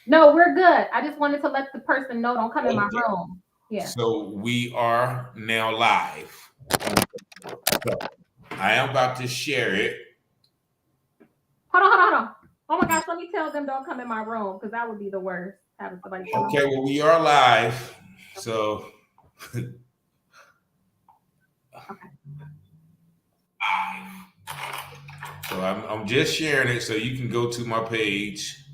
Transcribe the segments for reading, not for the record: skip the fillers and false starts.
No, we're good. I just wanted to let the person know don't come in my Okay. room. Yeah. So we are now live. So I am about to share it. Hold on. Oh my gosh, let me tell them don't come in my room because that would be the worst. Having somebody come in my Okay, well, we are live. So, Okay. I'm just sharing it so you can go to my page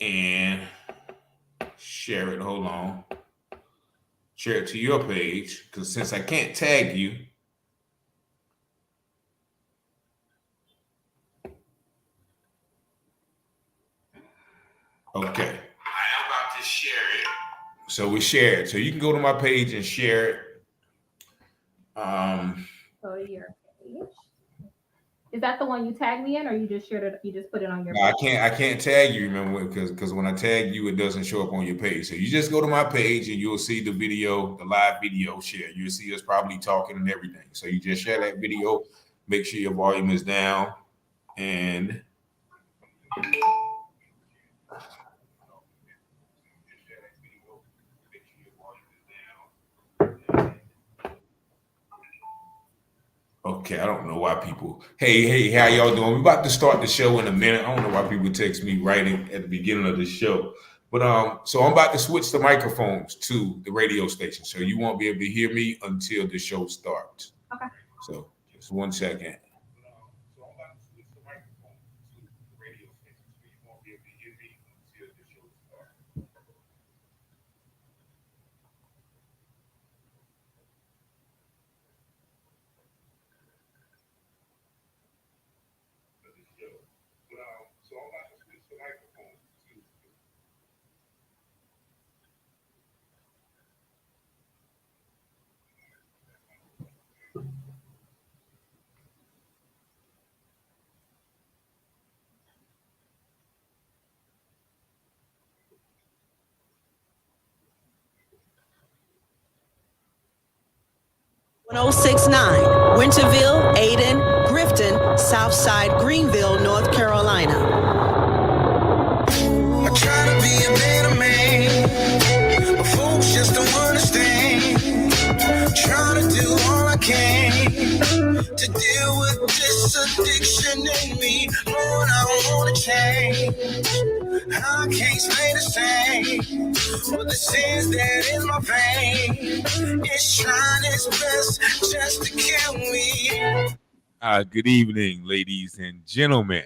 and share it. Hold on. Share it to your page because since I can't tag you, okay. I am about to share it. So we share it. So you can go to my page and share it. Um, So your page. Is that the one you tagged me in, or you just shared it? You just put it on your no, page? I can't tag you. Remember, because when I tag you, it doesn't show up on your page. So you just go to my page and you'll see the video, the live video share. You'll see us probably talking and everything. So you just share that video. Make sure your volume is down and okay, I don't know why people. Hey, how y'all doing? We're about to start the show in a minute. I don't know why people text me right at the beginning of the show. But so I'm about to switch the microphones to the radio station, so you won't be able to hear me until the show starts. Okay. So just one second. So I'm about to switch the microphone to the radio station, so you won't be able to hear me until the show starts. For the show. But so I'm about to switch the microphone to. One 1069, Winterville, Aden, Grifton, Southside, Greenville, North Carolina. I try to be a better man, but folks just don't understand. Try to do all I can to deal with this addiction in me. Lord, I want to change. I can't stay the same. But the sins that in my vein is trying its best just to kill me. Good evening, ladies and gentlemen.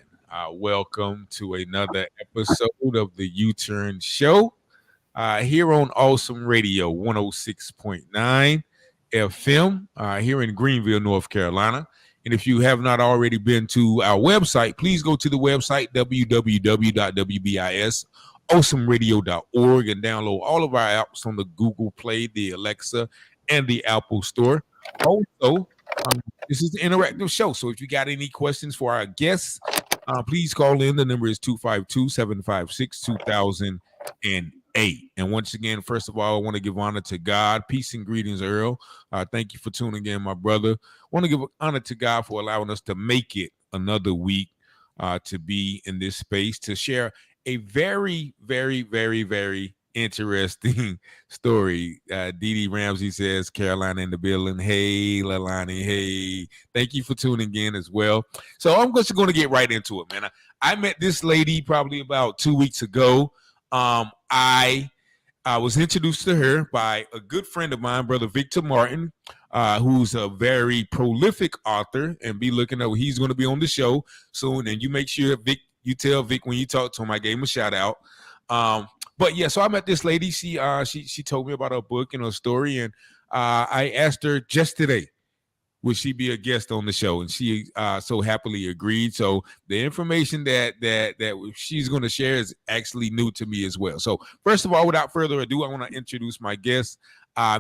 Welcome to another episode of the U-Turn Show here on Awesome Radio 106.9 FM here in Greenville, North Carolina. And if you have not already been to our website, please go to the website www.wbisawesomeradio.org and download all of our apps on the Google Play, the Alexa, and the Apple Store. Also, this is an interactive show, so if you got any questions for our guests, please call in. The number is 252-756-2008. And once again, first of all, I want to give honor to God. Peace and greetings, Earl. Thank you for tuning in, my brother. I want to give honor to God for allowing us to make it another week to be in this space to share a very, very, very, very interesting story. Dee Dee Ramsey says, Carolina in the building. Hey, Lalonie. Hey, thank you for tuning in as well. So I'm just going to get right into it, man. I met this lady probably about 2 weeks ago. I was introduced to her by a good friend of mine, Brother Victor Martin, who's a very prolific author, and be looking up. He's going to be on the show soon, and you make sure Vic, you tell Vic when you talk to him. I gave him a shout out. But yeah, so I met this lady. She told me about her book and her story, and I asked her just today, would she be a guest on the show? And she so happily agreed. So the information that she's going to share is actually new to me as well. So first of all, without further ado, I want to introduce my guest,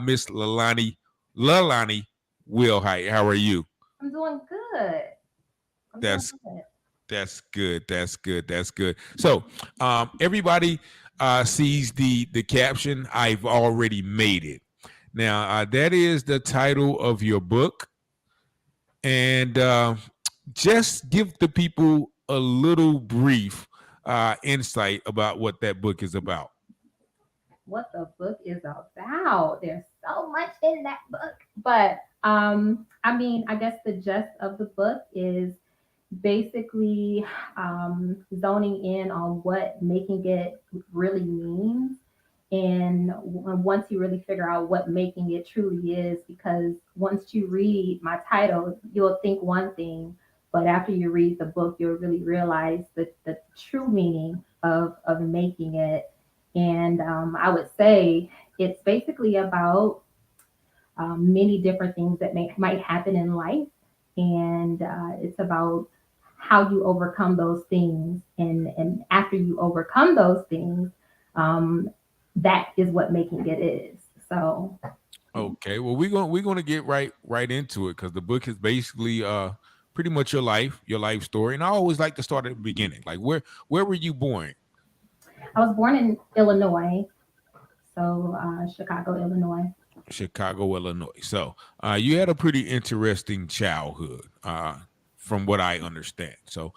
Miss Lalonie Willhite. How are you? I'm doing good. That's good. That's good. So everybody sees the caption. I've already made it. Now that is the title of your book. And just give the people a little brief insight about what that book is about. What the book is about. There's so much in that book. But I mean, I guess the gist of the book is basically zoning in on what making it really means. And once you really figure out what making it truly is, because once you read my title, you'll think one thing, but after you read the book, you'll really realize the true meaning of making it. And I would say it's basically about many different things that might happen in life. And it's about how you overcome those things. And after you overcome those things, um, that is what making it is. So, Okay, well we're gonna get right into it because the book is basically pretty much your life story, and I always like to start at the beginning. Like where were you born? I was born in Illinois, so Chicago, Illinois. Chicago, Illinois. So you had a pretty interesting childhood, from what I understand. So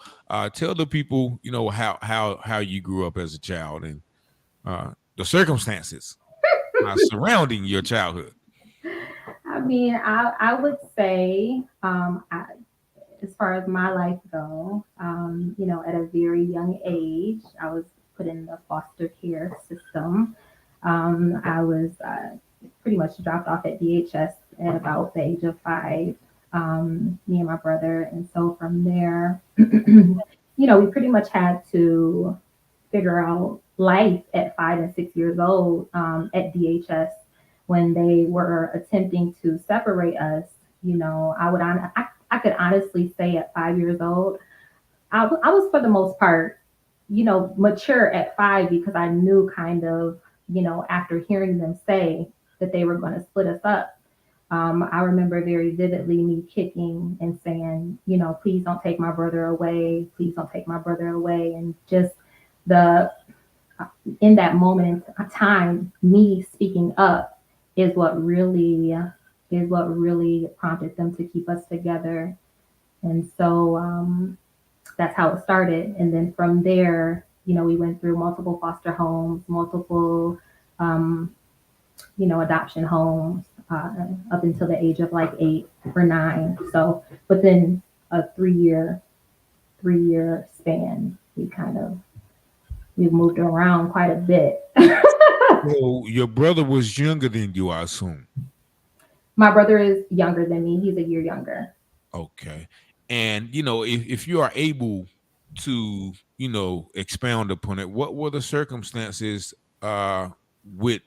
tell the people, how you grew up as a child and the circumstances surrounding your childhood. I mean, I would say, as far as my life go, at a very young age, I was put in the foster care system. I was pretty much dropped off at DHS at about the age of 5, me and my brother. And so from there, we pretty much had to figure out life at 5 and 6 years old at DHS when they were attempting to separate us. I could honestly say at 5 years old, I was for the most part, mature at 5 because I knew kind of, after hearing them say that they were going to split us up. I remember very vividly me kicking and saying, please don't take my brother away. Please don't take my brother away. And just the, in that moment in time, me speaking up is what really prompted them to keep us together. And so that's how it started. And then from there, we went through multiple foster homes, multiple, adoption homes up until the age of like 8 or 9. So within a 3-year span, we've moved around quite a bit. So your brother was younger than you, I assume. My brother is younger than me. He's a year younger. Okay. And if you are able to, expound upon it, what were the circumstances with,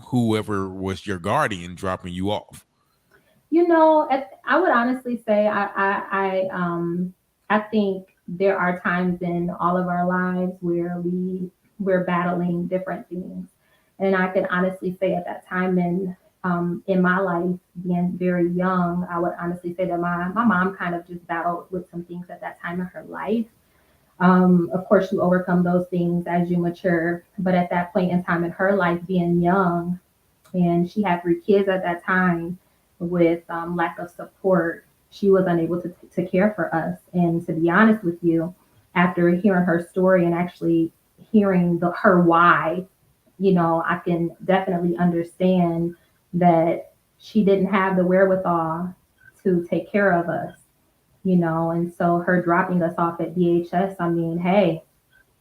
whoever was your guardian dropping you off? I would honestly say I think there are times in all of our lives where we're battling different things. And I can honestly say at that time in my life, being very young, I would honestly say that my mom kind of just battled with some things at that time in her life. Of course, you overcome those things as you mature. But at that point in time in her life, being young, and she had 3 kids at that time with lack of support, she was unable to care for us. And to be honest with you, after hearing her story and actually hearing her why, I can definitely understand that she didn't have the wherewithal to take care of us, and so her dropping us off at DHS, I mean, hey,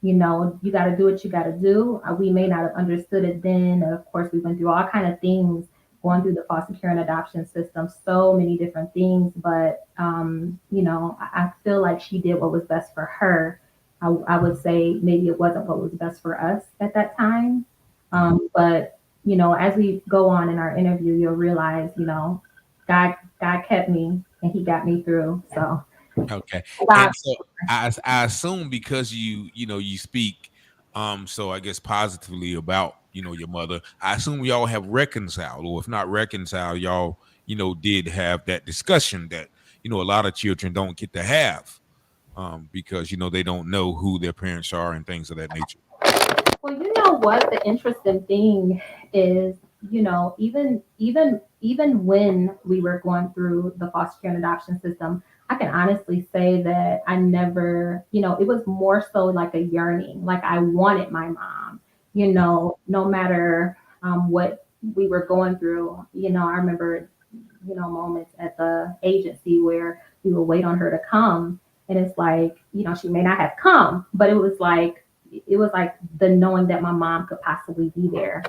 you got to do what you got to do. We may not have understood it then. And of course, we went through all kind of things going through the foster care and adoption system, so many different things. But, I feel like she did what was best for her. I would say maybe it wasn't what was best for us at that time. But, as we go on in our interview, you'll realize, God kept me and he got me through. So, Okay. God, And so I assume because you speak so I guess positively about your mother, I assume y'all have reconciled, or if not reconciled, y'all did have that discussion that a lot of children don't get to have, because they don't know who their parents are and things of that nature. well, you know what? The interesting thing is, even when we were going through the foster care and adoption system, I can honestly say that I never, it was more so like a yearning. Like I wanted my mom, no matter what we were going through. I remember, moments at the agency where we would wait on her to come. And it's like, she may not have come, but it was like the knowing that my mom could possibly be there,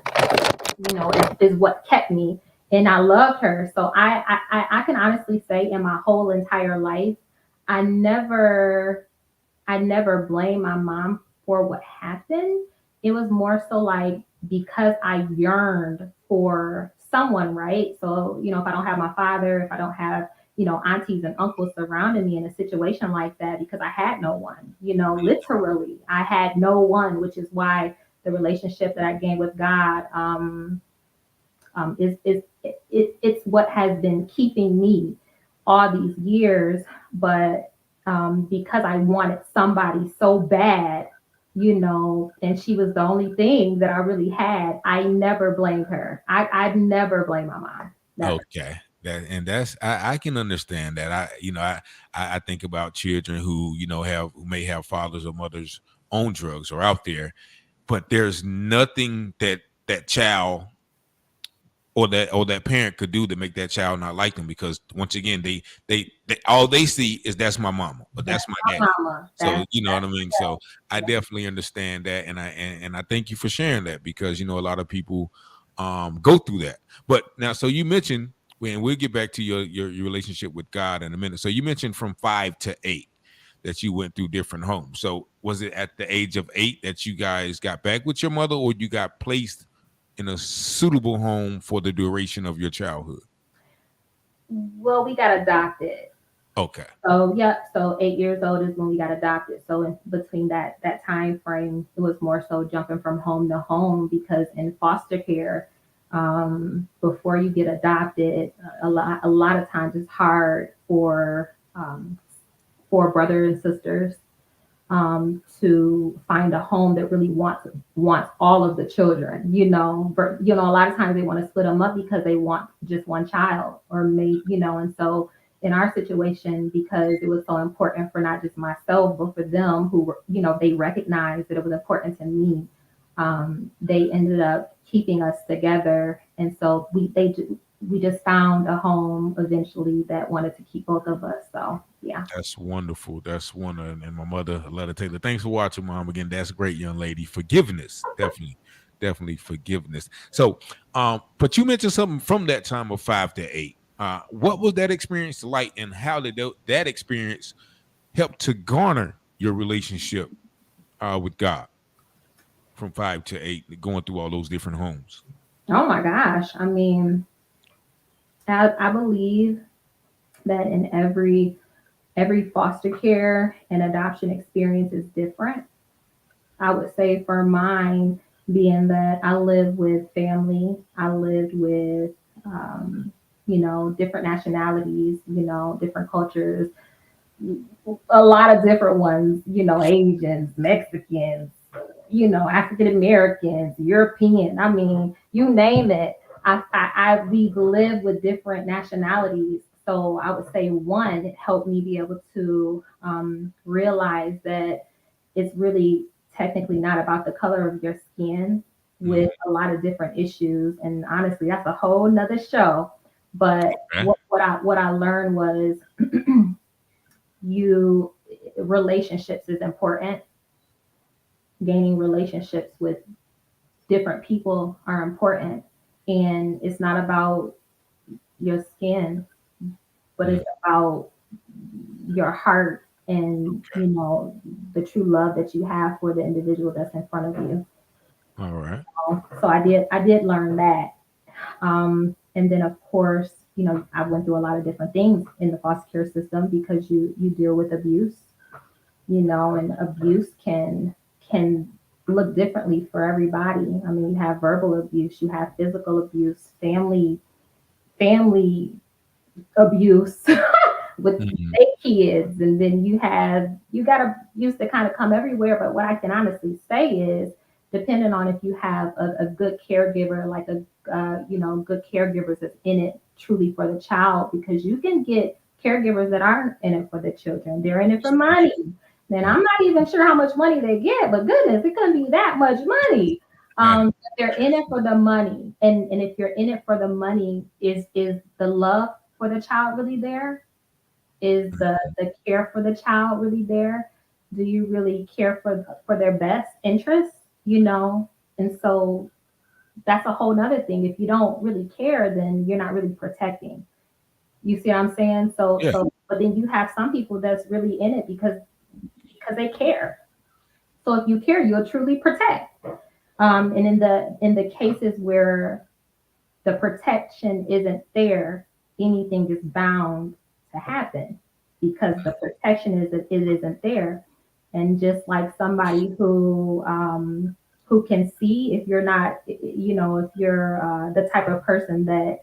is what kept me. And I loved her. So I can honestly say in my whole entire life, I never I never blame my mom for what happened. It was more so like because I yearned for someone, right? So, if I don't have my father, if I don't have, aunties and uncles surrounding me in a situation like that, because I had no one, literally, I had no one, which is why the relationship that I gained with God it's what has been keeping me all these years. But because I wanted somebody so bad, and she was the only thing that I really had, I never blamed her. I'd never blame my mom. Never. Okay. I can understand that. I think about children who, who may have fathers or mothers on drugs or out there, but there's nothing that child or that parent could do to make that child not like them, because once again they all they see is that's my mama, but That's that's my my daddy. mama. So you know what I That's mean. So I yeah. definitely understand that, and I thank you for sharing that, because a lot of people go through that. But now, so you mentioned, when we'll get back to your relationship with God in a minute. So you mentioned from 5 to 8 that you went through different homes. So was it at the age of 8 that you guys got back with your mother, or you got placed in a suitable home for the duration of your childhood? Well, we got adopted. Okay. So yeah, so 8 years old is when we got adopted. So in between that time frame, it was more so jumping from home to home, because in foster care, before you get adopted, a lot of times it's hard for brothers and sisters to find a home that really wants all of the children. But a lot of times they want to split them up because they want just one child, or maybe, and so in our situation, because it was so important for not just myself but for them, who were, they recognized that it was important to me. They ended up keeping us together, and so we just found a home eventually that wanted to keep both of us. So yeah. That's wonderful. That's one. And my mother, Letta Taylor. Thanks for watching, Mom. Again, that's great, young lady. Forgiveness, definitely forgiveness. So, but you mentioned something from that time of 5 to 8. What was that experience like, and how did that experience help to garner your relationship with God from 5 to 8, going through all those different homes? Oh my gosh. I mean, I believe that in every foster care and adoption experience is different. I would say for mine, being that I live with family, I lived with different nationalities, different cultures, a lot of different ones, Asians, Mexicans, African Americans, European. I mean, you name it. We've lived with different nationalities. So I would say, one, it helped me be able to realize that it's really technically not about the color of your skin, with a lot of different issues. And honestly, that's a whole nother show. But Okay. what I learned was you relationships is important. Gaining relationships with different people are important, and it's not about your skin, but it's about your heart, and the true love that you have for the individual that's in front of you. All right. So I did learn that. And then of course, I went through a lot of different things in the foster care system, because you deal with abuse, and abuse can look differently for everybody. I mean, you have verbal abuse, you have physical abuse, family abuse with Mhm. their kids, and then you got abuse that kind of come everywhere. But what I can honestly say is, depending on if you have a good caregiver, like a good caregivers that's in it truly for the child, because you can get caregivers that aren't in it for the children. They're in it for money. And I'm not even sure how much money they get, but goodness, it couldn't be that much money. They're in it for the money. And if you're in it for the money, is the love for the child really there? Is the care for the child really there? Do you really care for their best interests? You know, and so that's a whole nother thing. If you don't really care, then you're not really protecting. You see what I'm saying? Yeah. But then you have some people that's really in it because they care. So if you care, you'll truly protect. And in the cases where the protection isn't there, anything is bound to happen because the protection isn't there. And just like somebody who can see if you're not, if you're the type of person that,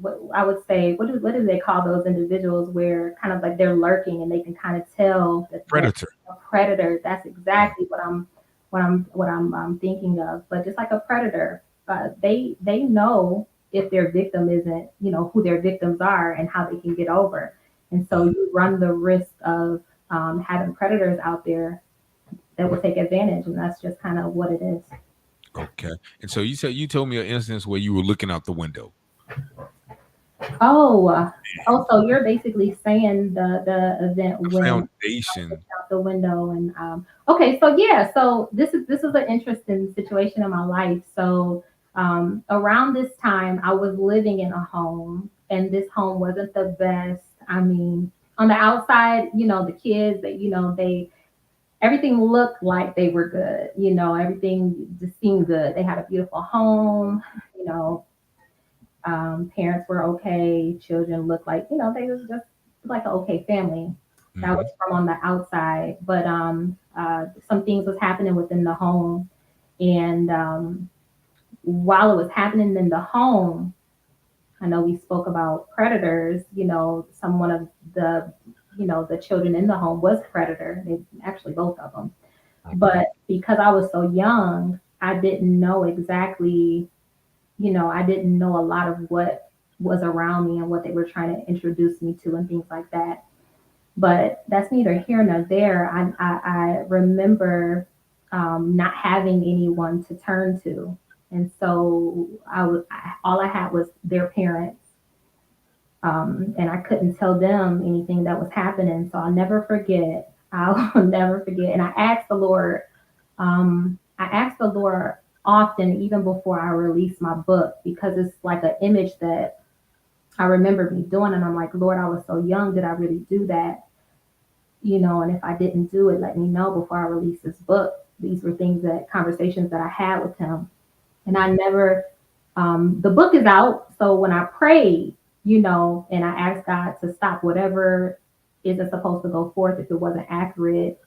what I would say, what do they call those individuals where kind of like they're lurking and they can kind of tell that Predator. a predator. That's exactly what I'm thinking of. But just like a predator, they know if their victim isn't, who their victims are and how they can get over. And so you run the risk of having predators out there that will take advantage, and that's just kind of what it is. Okay. And so you told me an instance where you were looking out the window. So you're basically saying the event when Foundation. out the window and okay, so yeah, so this is an interesting situation in my life. So around this time, I was living in a home, and this home wasn't the best. I mean, on the outside, the kids that they everything looked like they were good. Everything just seemed good. They had a beautiful home. Parents were okay. Children looked like they was just like an okay family. That was from on the outside, but some things was happening within the home, and while it was happening in the home, I know we spoke about predators. One of the children in the home was a predator. They actually both of them, but because I was so young, I didn't know exactly. I didn't know a lot of what was around me and what they were trying to introduce me to and things like that. But that's neither here nor there. I remember not having anyone to turn to. And so all I had was their parents. And I couldn't tell them anything that was happening. So I'll never forget. I'll never forget. And I asked the Lord, often, even before I released my book, because it's like an image that I remember me doing. And I'm like, Lord, I was so young. Did I really do that? And if I didn't do it, let me know before I release this book. These were conversations that I had with him. And I never, the book is out. So when I prayed, and I asked God to stop whatever isn't supposed to go forth, if it wasn't accurate,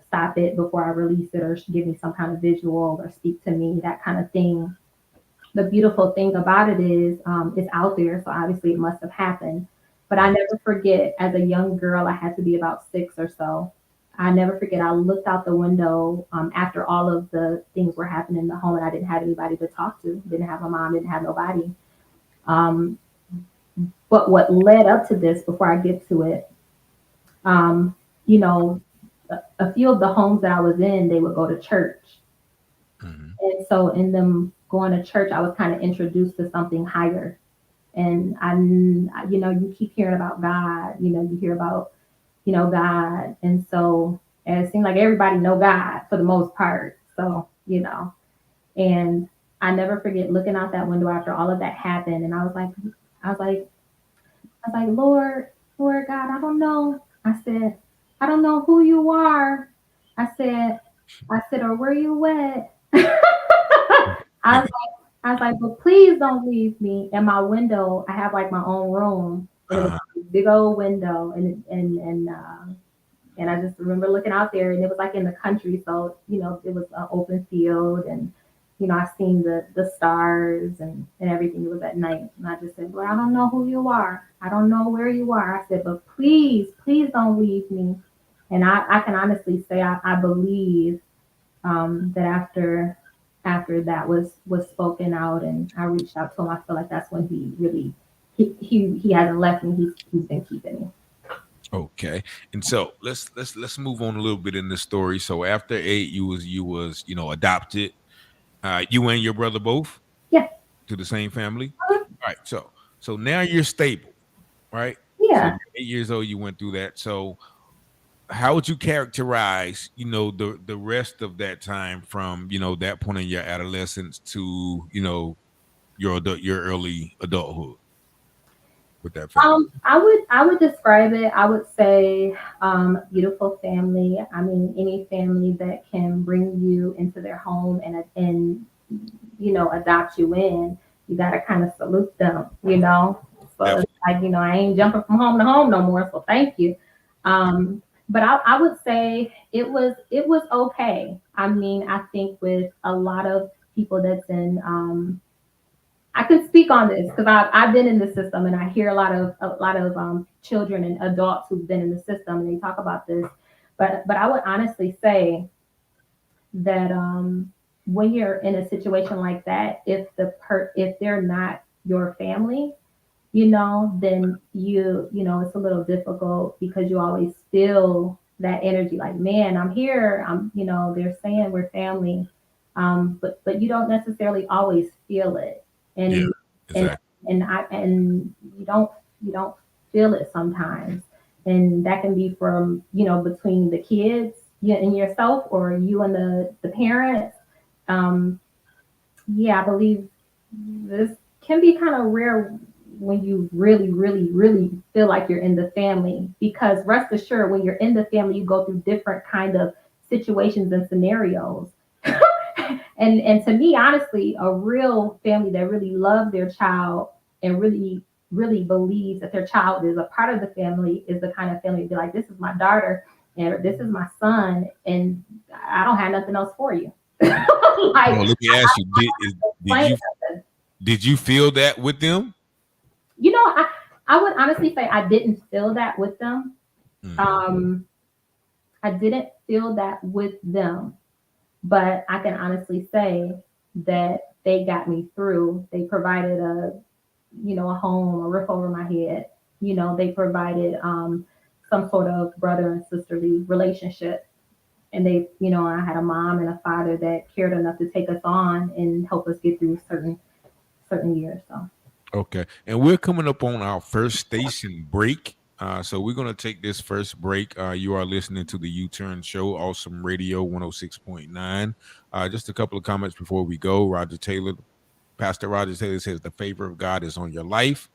stop it before I release it, or give me some kind of visual or speak to me, that kind of thing. The beautiful thing about it is it's out there. So obviously it must have happened. But I never forget, as a young girl, I had to be about 6 or so. I never forget, I looked out the window after all of the things were happening in the home, and I didn't have anybody to talk to. Didn't have my mom, didn't have nobody. But what led up to this, before I get to it, a few of the homes that I was in, they would go to church. And so in them going to church, I was kind of introduced to something higher. And you keep hearing about God, you hear about, God. And so it seemed like everybody know God for the most part. So, and I never forget looking out that window after all of that happened. And I was like, Lord God, I don't know. I said, I don't know who you are. I said, or where you at? I was like, but please don't leave me. In my window, I have like my own room. And it was a big old window, and I just remember looking out there, and it was like in the country, so it was an open field, and I seen the stars and everything. It was at night, and I just said, Lord, I don't know who you are. I don't know where you are. I said, but please don't leave me. And I can honestly say I believe that after that was spoken out and I reached out to him, I feel like that's when he really he hasn't left me. He's been keeping me. Okay, and so let's move on a little bit in the story. So after 8, you was adopted. You and your brother both Yeah. to the same family. All right. So now you're stable, right? So Yeah. you're 8 years old. You went through that. So how would you characterize, the rest of that time from that point in your adolescence to your early adulthood with that family? I would describe it. I would say, beautiful family. I mean, any family that can bring you into their home and adopt you in, you gotta kind of salute them. So it's Definitely. like, I ain't jumping from home to home no more. So thank you. But I would say it was okay. I mean, I think with a lot of people that's in I can speak on this because I've been in the system and I hear a lot of children and adults who've been in the system and they talk about this. But I would honestly say that when you're in a situation like that, if they're not your family, then it's a little difficult because you always feel that energy like, man, I'm here. They're saying we're family, but you don't necessarily always feel it, Yeah, and and exactly. and you don't feel it sometimes, and that can be from between the kids and yourself, or you and the parents. Um, yeah, I believe this can be kind of rare when you really, really, really feel like you're in the family. Because rest assured, when you're in the family, you go through different kind of situations and scenarios. And to me, honestly, a real family that really loves their child and really, really believes that their child is a part of the family is the kind of family to be like, this is my daughter and this is my son, and I don't have nothing else for you. Well, Like, let me ask you: did plain you did you feel that with them? You know, I would honestly say I didn't feel that with them. Mhm. Um, I didn't feel that with them, but I can honestly say that they got me through. They provided a home, a roof over my head. They provided some sort of brother and sisterly relationship. And I had a mom and a father that cared enough to take us on and help us get through certain years. So. Okay, and we're coming up on our first station break. So we're gonna take this first break. You are listening to the U-Turn Show, Awesome Radio 106.9. Just a couple of comments before we go. Pastor Roger Taylor says the favor of God is on your life.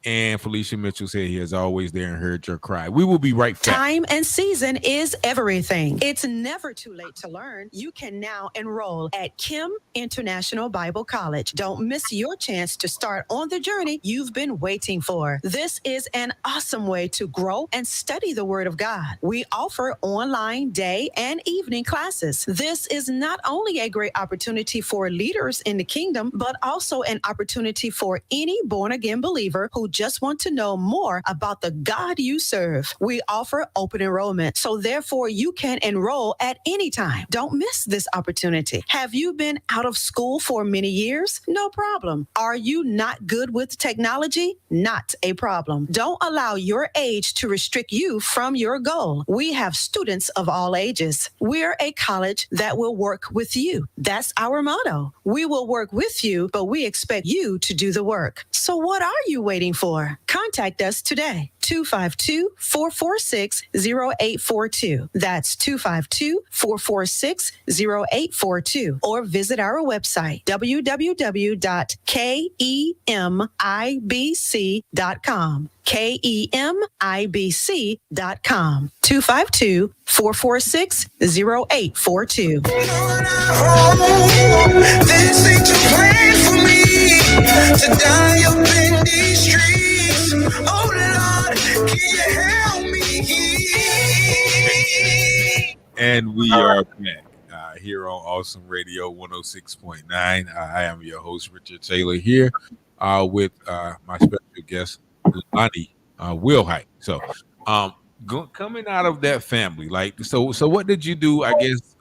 And Felicia Mitchell said he is always there and heard your cry. We will be right back. Time and season is everything. It's never too late to learn. You can now enroll at Kim International Bible College. Don't miss your chance to start on the journey you've been waiting for. This is an awesome way to grow and study the Word of God. We offer online day and evening classes. This is not only a great opportunity for leaders in the kingdom, but also an opportunity for any born-again believer who just want to know more about the God you serve. We offer open enrollment, so therefore you can enroll at any time. Don't miss this opportunity. Have you been out of school for many years? No problem. Are you not good with technology? Not a problem. Don't allow your age to restrict you from your goal. We have students of all ages. We're a college that will work with you. That's our motto. We will work with you, but we expect you to do the work. So what are you waiting for? Contact us today. 252-446-0842. That's 252-446-0842. Or visit our website, www.kemibc.com. KEMIBC.com. 252-446-0842. Lord, I hope this ain't too late for me to die up in these streets. Oh Lord, can you help me? And we are back here on Awesome Radio 106.9. I am your host, Richard Taylor, here with my special guest, Lalonie Willhite. So, coming out of that family, so what did you do, I guess,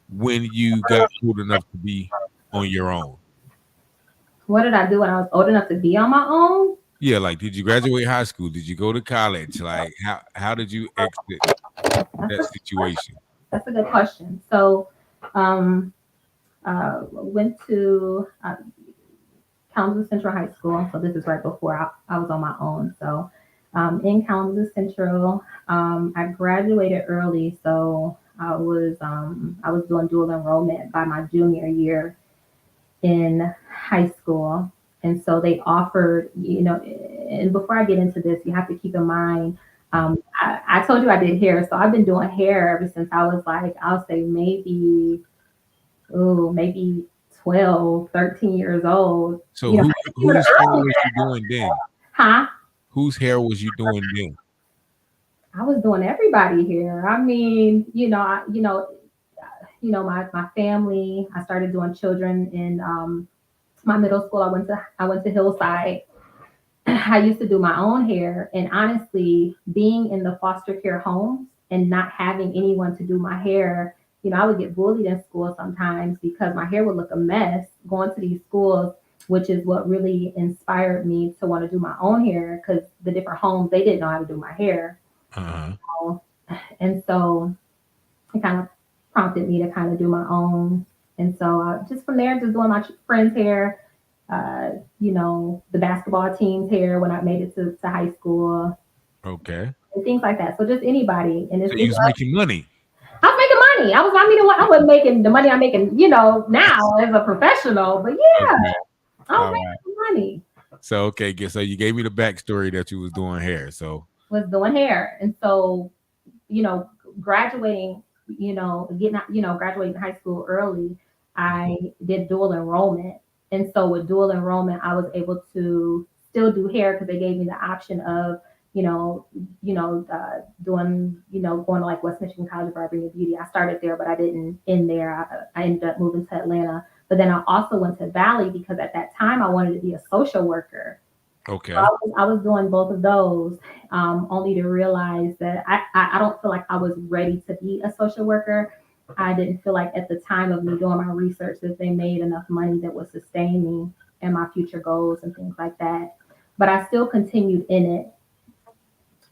when you got old enough to be on your own? What did I do when I was old enough to be on my own? Yeah, like did you graduate high school? Did you go to college? Like how did you exit that situation? That's a good question. So, um, went to Kalamazoo Central High School. So this is right before I was on my own. So, in Kalamazoo Central, I graduated early. So I was doing dual enrollment by my junior year in high school. And so they offered, and before I get into this, you have to keep in mind, I told you I did hair. So I've been doing hair ever since I was like, I'll say maybe 12, 13 years old. So You know, even whose hair earlier. was you doing then? Huh? Whose hair was you doing then? I was doing everybody here. I mean, my family. I started doing children in my middle school. I went to Hillside. I used to do my own hair, and honestly, being in the foster care homes and not having anyone to do my hair, I would get bullied in school sometimes because my hair would look a mess going to these schools, which is what really inspired me to want to do my own hair because the different homes they didn't know how to do my hair. Uh-huh. And so it kind of prompted me to kind of do my own. And so just from there, just doing my friends' hair, the basketball team's hair when I made it to high school Okay. and things like that. So just anybody. And So you was making money. I was making money. I wasn't making the money I'm making, now as a professional, but yeah, Okay. I was making money. So so you gave me the backstory that you was doing hair. So Was doing hair. And so, graduating, getting out, graduating high school early, I did dual enrollment. And so with dual enrollment, I was able to still do hair because they gave me the option of, doing, going to like West Michigan College of Barbering and Beauty. I started there, but I didn't end there. I ended up moving to Atlanta. But then I also went to Valley because at that time I wanted to be a social worker. okay. So I was doing both of those, only to realize that I don't feel like I was ready to be a social worker. I didn't feel like at the time of me doing my research that they made enough money that would sustain me and my future goals and things like that. But I still continued in it,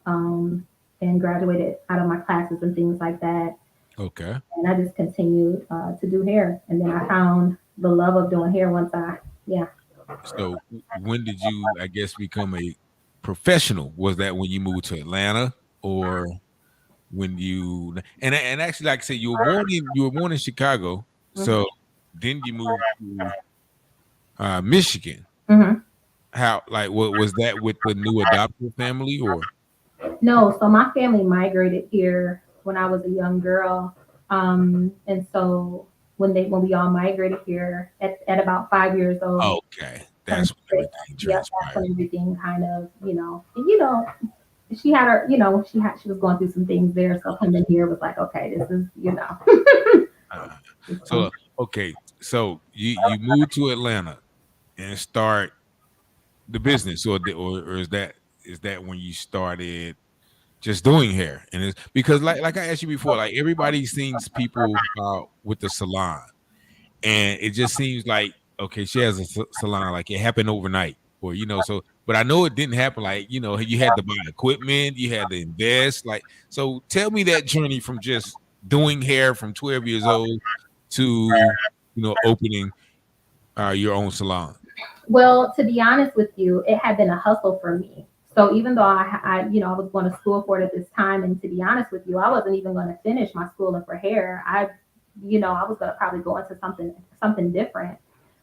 and graduated out of my classes and things like that. Okay. And I just continued to do hair. And then I found the love of doing hair yeah. So when did you, I guess, become a professional? Was that when you moved to Atlanta, or when you and actually, like I said, you were born in Chicago, so then you moved to Michigan. Mm-hmm. How, like, what was that with the new adopted family, or? No, so my family migrated here when I was a young girl. And so when we all migrated here at about 5 years old. Okay, that's when everything Yeah, that's transpired. when everything kind of, she had her, she was going through some things there. So coming here was like, okay, this is, Uh, so okay, so you moved to Atlanta and start the business, or is that when you started just doing hair? And it's because like I asked you before, like everybody sees people with the salon, and it just seems like, okay, she has a salon, like it happened overnight, or so. But I know it didn't happen. Like you had to buy equipment, you had to invest. Like, so tell me that journey from just doing hair from 12 years old to opening your own salon. Well, to be honest with you, it had been a hustle for me. So even though I was going to school for it at this time, and to be honest with you, I wasn't even going to finish my schooling for hair. I was going to probably go into something different.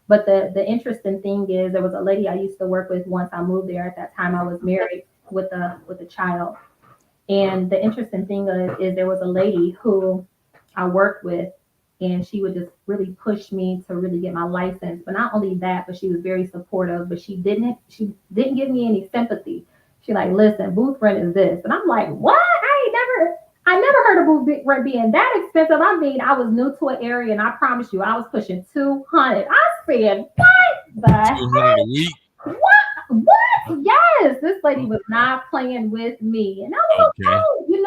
But the interesting thing is, there was a lady I used to work with once I moved there. At that time, I was married with a child. And the interesting thing is there was a lady who I worked with, and she would just really push me to really get my license. But not only that, but she was very supportive. But she didn't give me any sympathy. She like, listen, booth rent is this, and I'm like, what? I never heard of booth rent being that expensive. I mean, I was new to an area, and I promise you, I was pushing 200. I said, what the 200 a week. what? Yes, this lady was not playing with me, and I was okay. It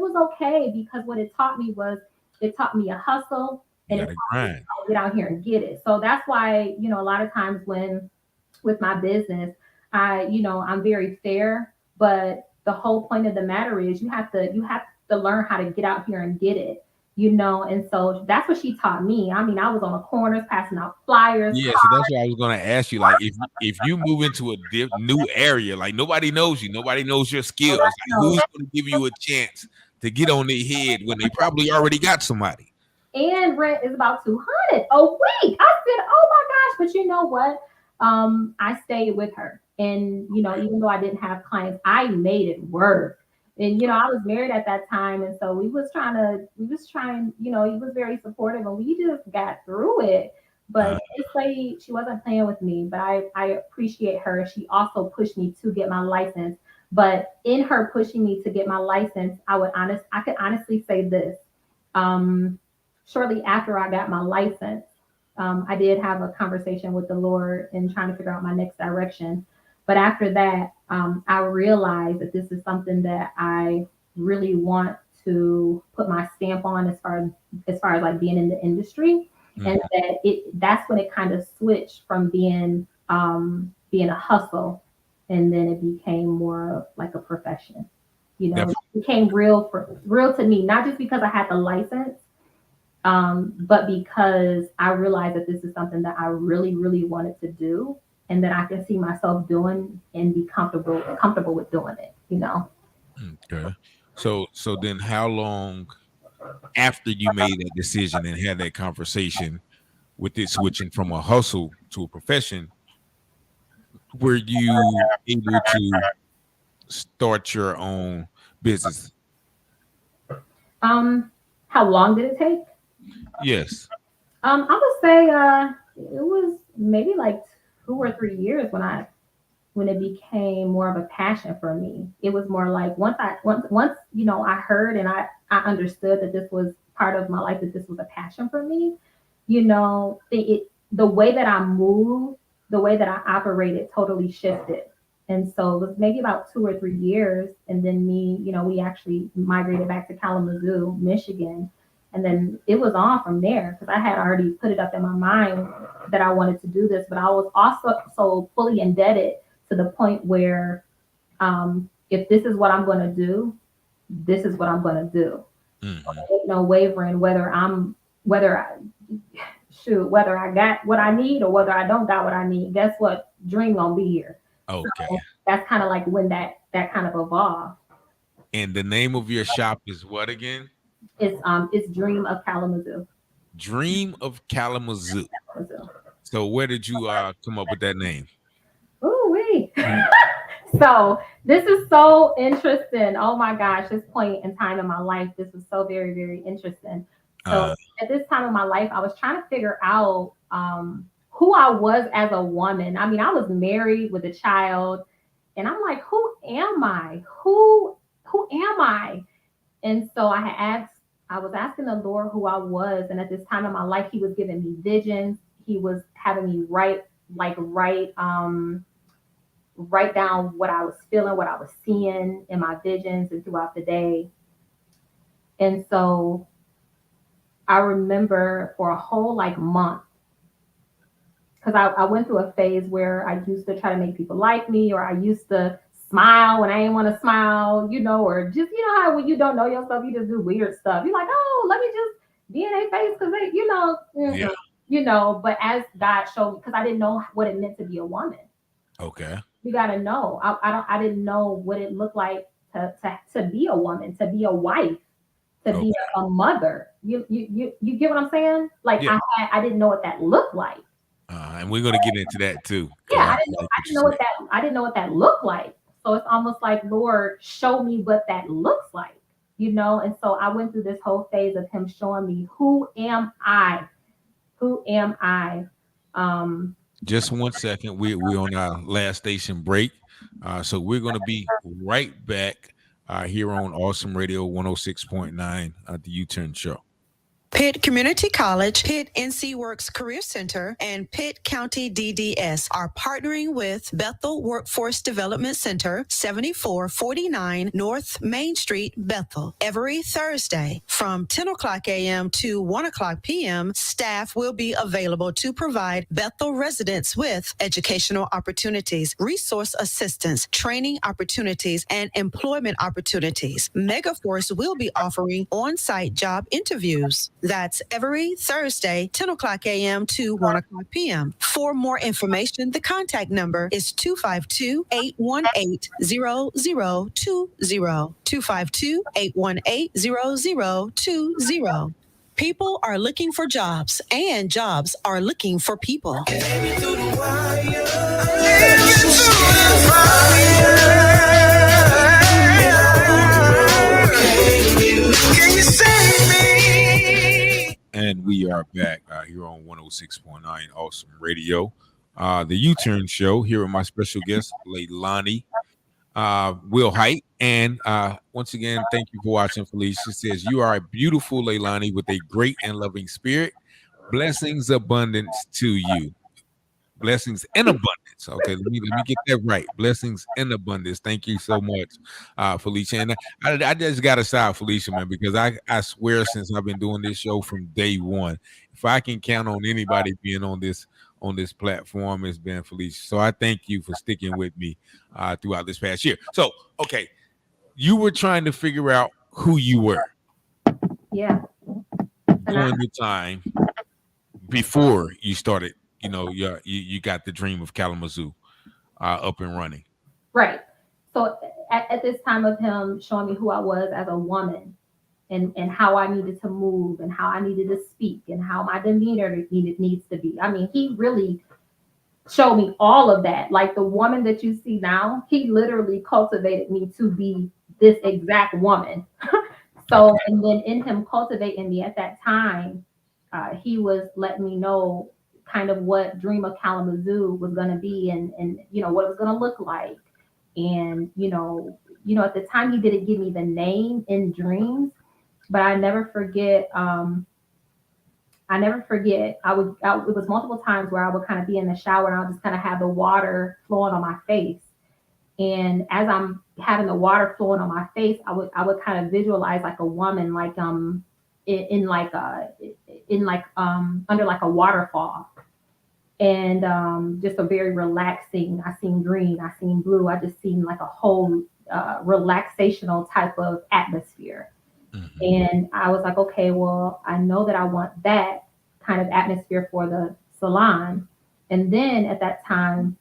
was okay because what it taught me was a hustle, and it taught me to get out here and get it. So that's why a lot of times when with my business, I'm very fair, but the whole point of the matter is you have to learn how to get out here and get it. And so that's what she taught me. I mean, I was on the corners passing out flyers. Yeah, so that's what I was gonna ask you. Like, if you move into a new area, like nobody knows you, nobody knows your skills. Like, who's gonna give you a chance to get on their head when they probably already got somebody? And rent is about 200 a week. I said, oh my gosh, but you know what? I stayed with her. And even though I didn't have clients, I made it work. And I was married at that time. And so we was trying, he was very supportive and we just got through it. But this lady, she wasn't playing with me, but I appreciate her. She also pushed me to get my license. But in her pushing me to get my license, I could honestly say this. Shortly after I got my license, I did have a conversation with the Lord and trying to figure out my next direction. But after that, I realized that this is something that I really want to put my stamp on as far as like being in the industry, and that's when it kind of switched from being a hustle, and then it became more like a profession. It became real to me, not just because I had the license. But because I realized that this is something that I really, really wanted to do and that I can see myself doing and be comfortable with doing it, Okay. So then how long after you made that decision and had that conversation with it switching from a hustle to a profession, were you able to start your own business? How long did it take? Yes. I would say it was maybe like 2 or 3 years when it became more of a passion for me. It was more like once I heard and I understood that this was part of my life, that this was a passion for me. The way that I moved, the way that I operated totally shifted. And so it was maybe about 2 or 3 years, and then we actually migrated back to Kalamazoo, Michigan. And then it was on from there because I had already put it up in my mind that I wanted to do this, but I was also so fully indebted to the point where if this is what I'm going to do, this is what I'm going to do. Ain't no wavering whether I got what I need or whether I don't got what I need. Guess what? Dream gonna be here. Okay. So that's kind of like when that kind of evolved. And the name of your shop is what again? It's Dream of Kalamazoo. Dream of Kalamazoo. So where did you come up with that name? Ooh wee. So this is so interesting. Oh my gosh, this point in time in my life, this was so very, very interesting. So at this time in my life, I was trying to figure out who I was as a woman. I mean, I was married with a child, and I'm like, who am I? Who am I? And so I was asking the Lord who I was, and at this time in my life, He was giving me visions. He was having me write down what I was feeling, what I was seeing in my visions and throughout the day. And so I remember for a whole month, because I went through a phase where I used to try to make people like me, or I used to smile when I didn't want to smile, or just, how when you don't know yourself, you just do weird stuff. You're like, oh, let me just be in their face because but as God showed me, because I didn't know what it meant to be a woman. Okay. You got to know. I didn't know what it looked like to be a woman, to be a wife, to be a mother. You get what I'm saying? I didn't know what that looked like. And we're gonna get into that too. Yeah, I didn't know what that looked like. So it's almost like, Lord, show me what that looks like, And so I went through this whole phase of Him showing me, who am I? Who am I? Just 1 second. We're on our last station break. So we're going to be right back here on Awesome Radio 106.9 at the U-Turn Show. Pitt Community College, Pitt NC Works Career Center, and Pitt County DDS are partnering with Bethel Workforce Development Center, 7449 North Main Street, Bethel. Every Thursday from 10 o'clock a.m. to 1 o'clock p.m., staff will be available to provide Bethel residents with educational opportunities, resource assistance, training opportunities, and employment opportunities. Megaforce will be offering on-site job interviews. That's every Thursday, 10 o'clock a.m. to 1 o'clock p.m. For more information, the contact number is 252-818-0020. 252-818-0020. People are looking for jobs, and jobs are looking for people. And we are back here on 106.9 Awesome Radio, the U-Turn Show, here with my special guest, Lalonie Willhite. And once again, thank you for watching, Felicia. She says, you are a beautiful Lalonie with a great and loving spirit. Blessings abundance to you. Blessings in abundance. Okay, let me get that right. Blessings in abundance. Thank you so much, Felicia. And I just got to stop, Felicia, man, because I swear since I've been doing this show from day one, if I can count on anybody being on this platform, it's been Felicia. So I thank you for sticking with me throughout this past year. So, okay, you were trying to figure out who you were. Yeah. During the time before you started. You know, you got the dream of Kalamazoo up and running. Right. So at this time of him showing me who I was as a woman and how I needed to move and how I needed to speak and how my demeanor needs to be. I mean, he really showed me all of that. Like the woman that you see now, he literally cultivated me to be this exact woman. So, Okay. and then in him cultivating me at that time, he was letting me know kind of what Dream of Kalamazoo was going to be and you know what it was going to look like. And you know at the time he didn't give me the name in dreams, but I never forget it was multiple times where I would kind of be in the shower and I'll just kind of have the water flowing on my face. And as I'm having the water flowing on my face, I would kind of visualize like a woman, like under like a waterfall. And just a very relaxing, I seen green, I seen blue, I just seen like a whole relaxational type of atmosphere. Mm-hmm. And I was like, okay, well, I know that I want that kind of atmosphere for the salon. And then at that time,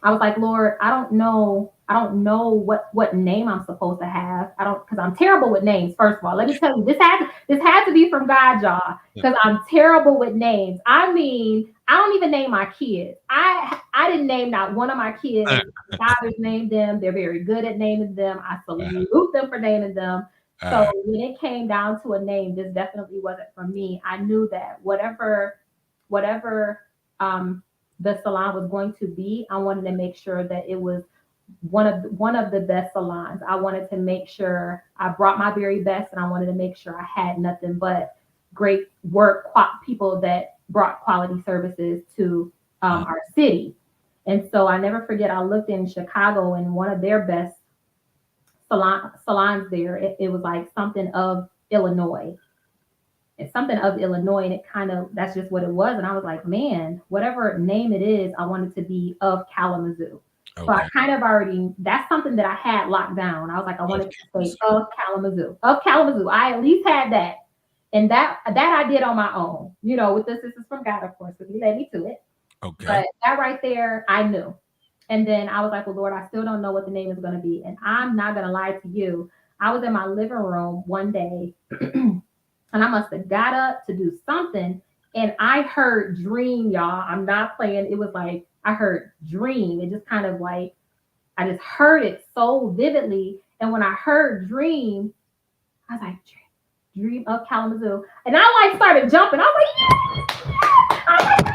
I was like, Lord, I don't know what name I'm supposed to have. Because I'm terrible with names. First of all, let me tell you, this had to be from God, y'all, because I'm terrible with names. I mean, I don't even name my kids. I didn't name not one of my kids. My fathers named them. They're very good at naming them. I salute them for naming them. So when it came down to a name, this definitely wasn't for me. I knew that whatever the salon was going to be, I wanted to make sure that it was one of the best salons. I wanted to make sure I brought my very best, and I wanted to make sure I had nothing but great work, people that brought quality services to our city. And so I never forget, I looked in Chicago and one of their best salons there, it was like something of Illinois. It's something of Illinois, and it kind of, that's just what it was. And I was like, man, whatever name it is, I want it to be of Kalamazoo. Okay. So I kind of already, that's something that I had locked down. I was like, I wanted to say of Kalamazoo. I at least had that. And that I did on my own, with the assistance from God, of course, because he led me to it. Okay. But that right there, I knew. And then I was like, well, Lord, I still don't know what the name is going to be. And I'm not going to lie to you. I was in my living room one day and I must have got up to do something. And I heard dream, y'all. I'm not playing. It was like, I heard dream. It just kind of like, I just heard it so vividly. And when I heard dream, I was like, dream of Kalamazoo. And I like started jumping. I was like, yeah! I was like,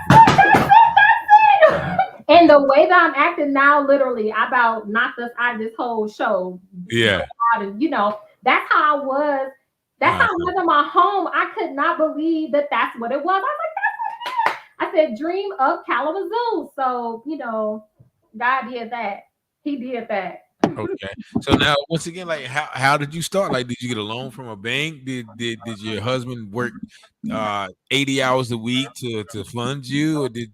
that's it. And the way that I'm acting now, literally, I about knocked us out of this whole show. Yeah. And, that's how I was That's how it was in my home. I could not believe that that's what it was. I was like, I said, dream of Kalamazoo. So, God did that. He did that. Okay. So now, once again, like, how did you start? Like, did you get a loan from a bank? Did your husband work 80 hours a week to fund you, or did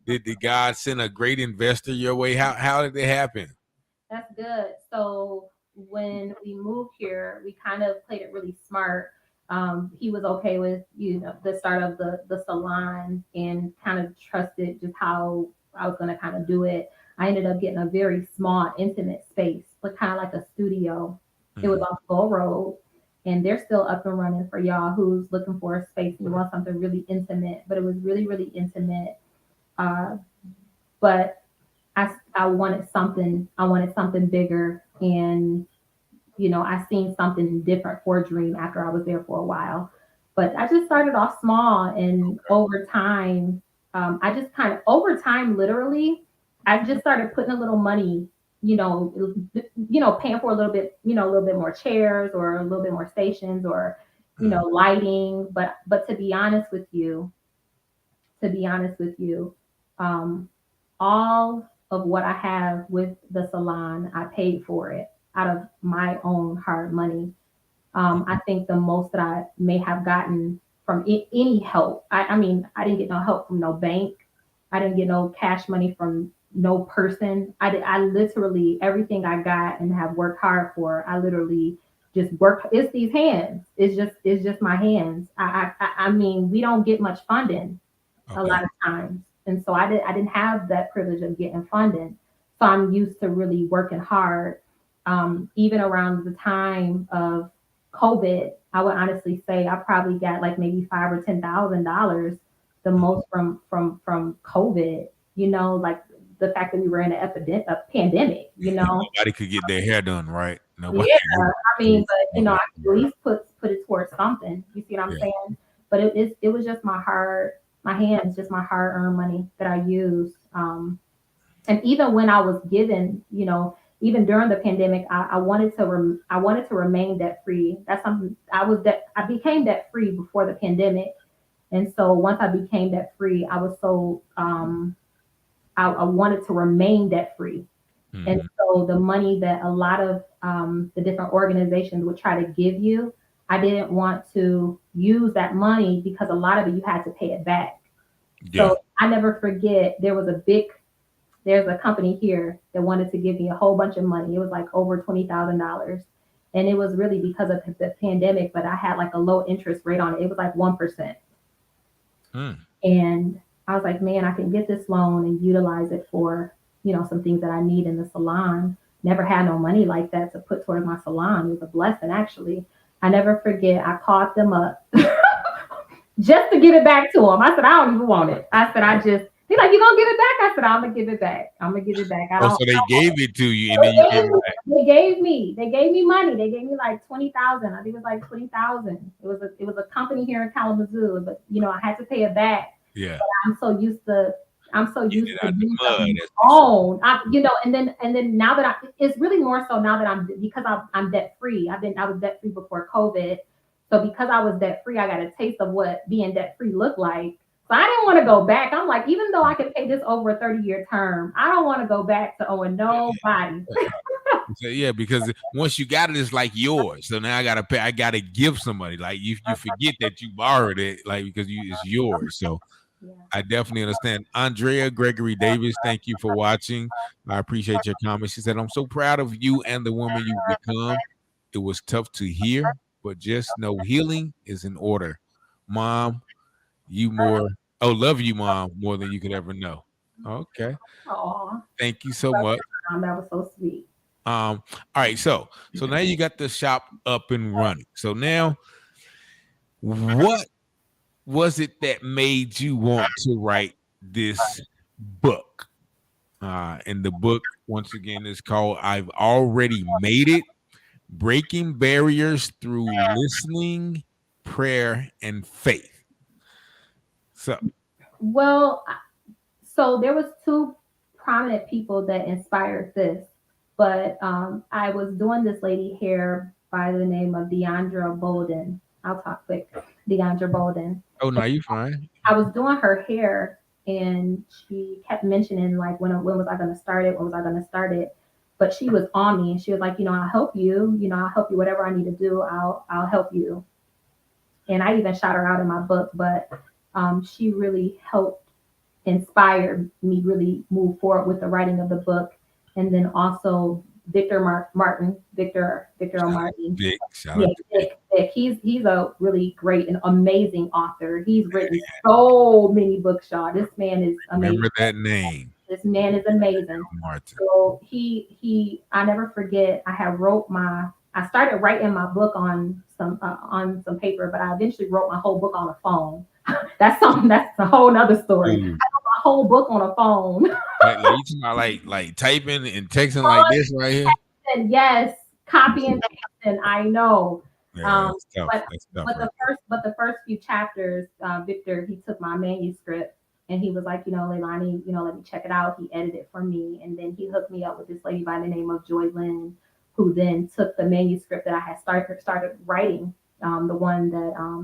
did God send a great investor your way? How did it happen? That's good. So when we moved here, we kind of played it really smart. He was okay with, the start of the salon and kind of trusted just how I was going to kind of do it. I ended up getting a very small, intimate space, but kind of like a studio. It was off Gold Road, and they're still up and running for y'all who's looking for a space and you want something really intimate. But it was really, really intimate. Uh, but I wanted something. I wanted something bigger, and I seen something different for Dream after I was there for a while. But I just started off small, and over time, I just kind of over time, literally, I just started putting a little money, paying for a little bit, a little bit more chairs or a little bit more stations or, lighting. But to be honest with you, all of what I have with the salon, I paid for it out of my own hard money. I think the most that I may have gotten from any help, I mean, I didn't get no help from no bank. I didn't get no cash money from no person. I literally, everything I got and have worked hard for, I literally just work. It's these hands. It's just my hands. I mean, we don't get much funding a lot of times. And so I didn't have that privilege of getting funding. So I'm used to really working hard. Even around the time of COVID, I would honestly say I probably got like maybe $5,000 or $10,000 the most from COVID. Like the fact that we were in a pandemic. Nobody could get their hair done, right? Nobody. Yeah, I mean, but I could at least put it towards something. You see what I'm saying? But it was just my hands, just my hard earned money that I used. And even when I was given, even during the pandemic, I wanted to remain debt free. That's something I became debt free before the pandemic, and so once I became debt free, I was so I wanted to remain debt free. And so the money that a lot of the different organizations would try to give you, I didn't want to use that money because a lot of it you had to pay it back. Yeah. So I never forget there's a company here that wanted to give me a whole bunch of money. It was like over $20,000. And it was really because of the pandemic, but I had like a low interest rate on it. It was like 1%. And I was like, man, I can get this loan and utilize it for, some things that I need in the salon. Never had no money like that to put towards my salon. It was a blessing, actually. I never forget, I called them up just to give it back to them. I said, I don't even want it. He's like, you gonna give it back? I said, I'm gonna give it back. I'm gonna give it back. So they gave it to you, and then you gave it back. They gave me money. They gave me like 20,000. I think it was like 20,000. It was a company here in Kalamazoo, but I had to pay it back. Yeah. But I'm so used to doing something own. And then now that it's really more so now that because I'm debt free. I was debt free before COVID. So because I was debt free, I got a taste of what being debt free looked like. So I didn't want to go back. I'm like, even though I can pay this over a 30-year term, I don't want to go back to owing nobody. So, yeah, because once you got it, it's like yours. So now I gotta pay. I gotta give somebody. Like you forget that you borrowed it, like because it's yours. So I definitely understand. Andrea Gregory Davis, thank you for watching. I appreciate your comments. She said, "I'm so proud of you and the woman you've become. It was tough to hear, but just know healing is in order. Mom, love you, Mom, more than you could ever know." Okay. Aww. Thank you so much. That was so sweet. All right, so now you got the shop up and running. So now, what was it that made you want to write this book? And the book, once again, is called "I've Already Made It: Breaking Barriers Through Listening, Prayer, and Faith." So there was two prominent people that inspired this, but I was doing this lady hair by the name of Deandra Bolden. I'll talk quick. Deandra Bolden. Oh no, you fine. I was doing her hair, and she kept mentioning like when was I going to start it? When was I going to start it? But she was on me, and she was like, I'll help you. I'll help you. Whatever I need to do, I'll help you. And I even shout her out in my book, but she really helped inspire me really move forward with the writing of the book. And then also Victor Martin, Victor Martin. Big shout Yeah, out to Vic. Vic. He's a really great and amazing author. He's written so many books, y'all. This man is amazing. Remember that name, This man is amazing. Martin. So I never forget. I started writing my book on some paper, but I eventually wrote my whole book on a phone. That's a whole nother story. Ooh. I wrote my whole book on a phone. Like you talking about like typing and texting like this right here. And yes, copy and paste. I know. Yeah, that's tough. That's tough, But the first few chapters, Victor, he took my manuscript and he was like, Lalonie, let me check it out. He edited it for me, and then he hooked me up with this lady by the name of Joy Lynn, who then took the manuscript that I had started writing, the one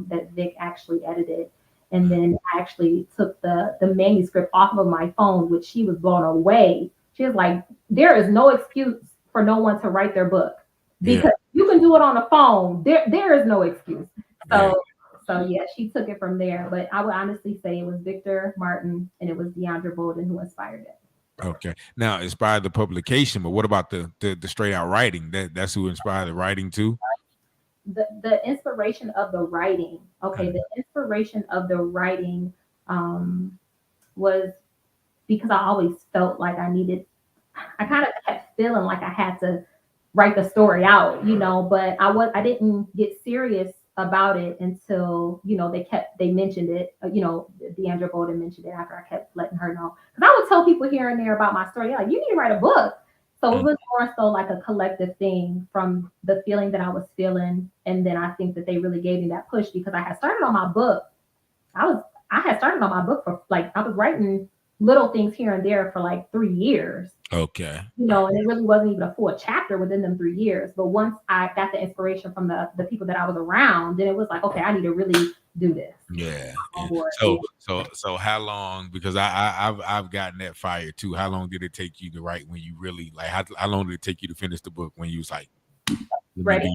that Vic actually edited. And then I actually took the manuscript off of my phone, which she was blown away. She was like, there is no excuse for no one to write their book because you can do it on a phone. There is no excuse. So yeah, she took it from there. But I would honestly say it was Victor Martin and it was Deandra Bolden who inspired it. Okay. Now, inspired the publication, but what about the straight out writing? That's who inspired the writing too? The inspiration of the writing. Okay, the inspiration of the writing was because I always felt like I kind of kept feeling like I had to write the story out, but I didn't get serious about it until, they mentioned it, Deandra Bolden mentioned it after I kept letting her know. Because I would tell people here and there about my story. They're like, you need to write a book. So it was more so like a collective thing from the feeling that I was feeling. And then I think that they really gave me that push because I had started on my book. I had started on my book for I was writing little things here and there for like 3 years. Okay. And it really wasn't even a full chapter within them 3 years. But once I got the inspiration from the people that I was around, then it was like, okay, I need to really do this. Yeah. So how long? Because I've gotten that fire too. How long did it take you to write when you really how long did it take you to finish the book when you was like ready?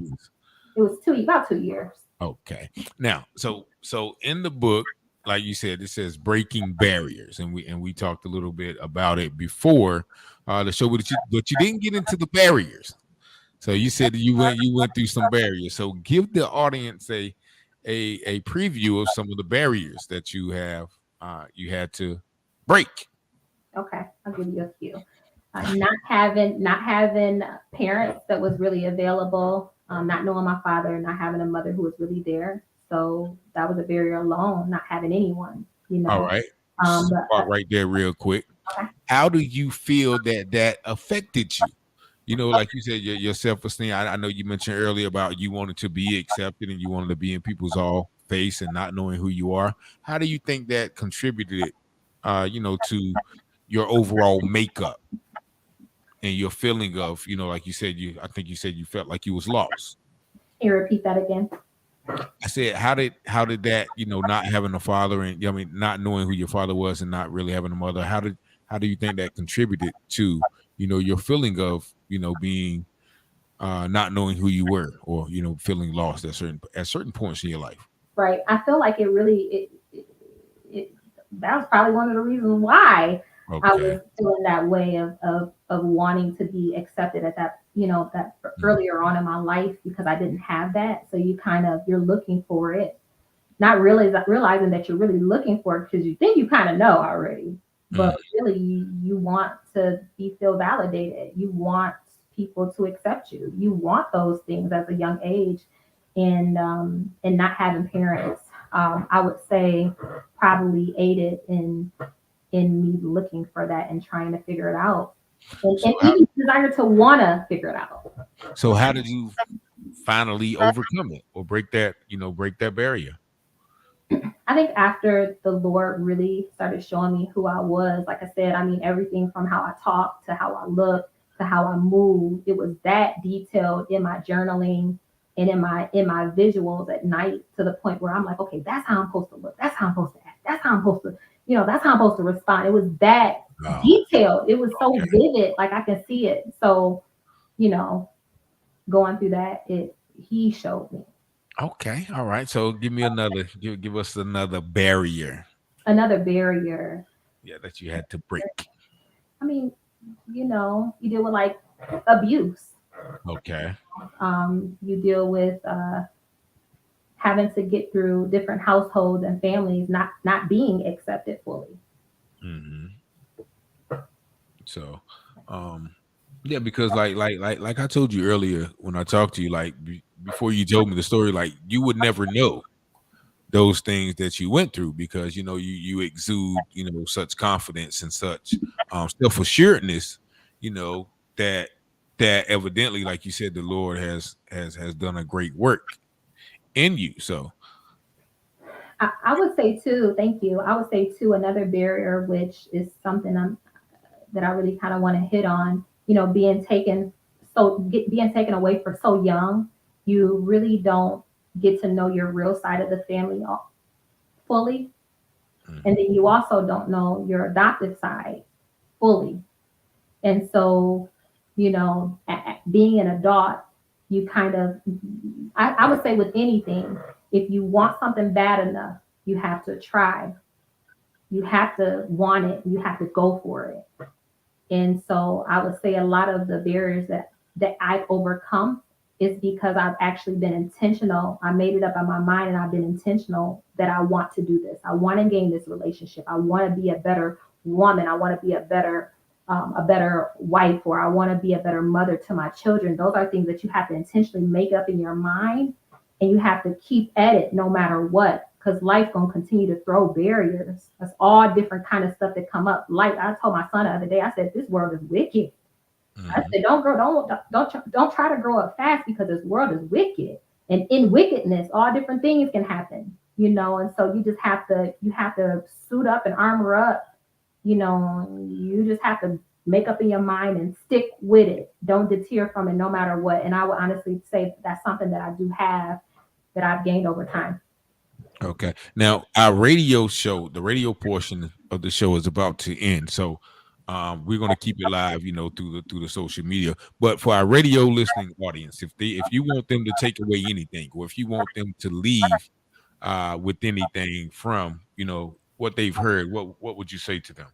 It was about 2 years. Okay. Now, so in the book, like you said, it says breaking barriers, and we talked a little bit about it before the show, but you didn't get into the barriers. So you said you went through some barriers. So give the audience a preview of some of the barriers that you had to break. Okay, I'll give you a few. Not having parents that was really available, not knowing my father, not having a mother who was really there. So that was a barrier alone, not having anyone, All right. Right there real quick. Okay. How do you feel that affected you? Like you said, your self-esteem. I know you mentioned earlier about you wanted to be accepted and you wanted to be in people's face and not knowing who you are. How do you think that contributed, to your overall makeup and your feeling of, like you said, I think you said you felt like you was lost. Can you repeat that again? I said, how did that, not having a father and not knowing who your father was and not really having a mother, how do you think that contributed to, your feeling of, being not knowing who you were or, feeling lost at certain points in your life? Right. I feel like it really, that was probably one of the reasons why I was feeling that way of wanting to be accepted at that, that earlier on in my life, because I didn't have that. So you're looking for it, not realizing that you're really looking for it because you think you kind of know already, but really you want to feel validated. You want people to accept you. You want those things as a young age, and not having parents, I would say probably aided in me looking for that and trying to figure it out. And even desire to want to figure it out. So how did you finally overcome it or break that barrier? I think after the Lord really started showing me who I was, like I said, everything from how I talk to how I look to how I move, it was that detailed in my journaling, and in my visuals at night, to the point where I'm like, okay, that's how I'm supposed to look. That's how I'm supposed to act. That's how I'm supposed to, that's how I'm supposed to respond. It was that Wow. detailed. It was so Okay. vivid, like I can see it. So, going through that, he showed me Okay. All right. So give me another. Give us another barrier. another barrier. Yeah, that you had to break. I mean, you deal with like abuse. Okay. You deal with having to get through different households and families not being accepted fully. Hmm. So, yeah, because like I told you earlier when I talked to you, like before you told me the story, like you would never know those things that you went through because you exude such confidence and such self assuredness, that evidently, like you said, the Lord has done a great work in you. So, I would say too, thank you. I would say too, another barrier, which is something that I really kind of want to hit on, being taken away for so young, you really don't get to know your real side of the family fully. And then you also don't know your adoptive side fully. And so, being an adult, you kind of, I would say with anything, if you want something bad enough, you have to try. You have to want it. You have to go for it. And so I would say a lot of the barriers that I've overcome is because I've actually been intentional. I made it up in my mind and I've been intentional that I want to do this. I want to gain this relationship. I want to be a better woman. I want to be a better wife, or I want to be a better mother to my children. Those are things that you have to intentionally make up in your mind, and you have to keep at it no matter what, because life gonna continue to throw barriers. That's all different kind of stuff that come up. Like I told my son the other day, I said, this world is wicked. I said, don't try to grow up fast, because this world is wicked. And in wickedness, all different things can happen, and so you have to suit up and armor up. You just have to make up in your mind and stick with it. Don't deter from it no matter what. And I would honestly say that's something that I do have, that I've gained over time. okay. Now our radio show, the radio portion of the show is about to end. So we're going to keep it live, through the social media. But for our radio listening audience, if you want them to take away anything, or if you want them to leave with anything from, what they've heard, what would you say to them?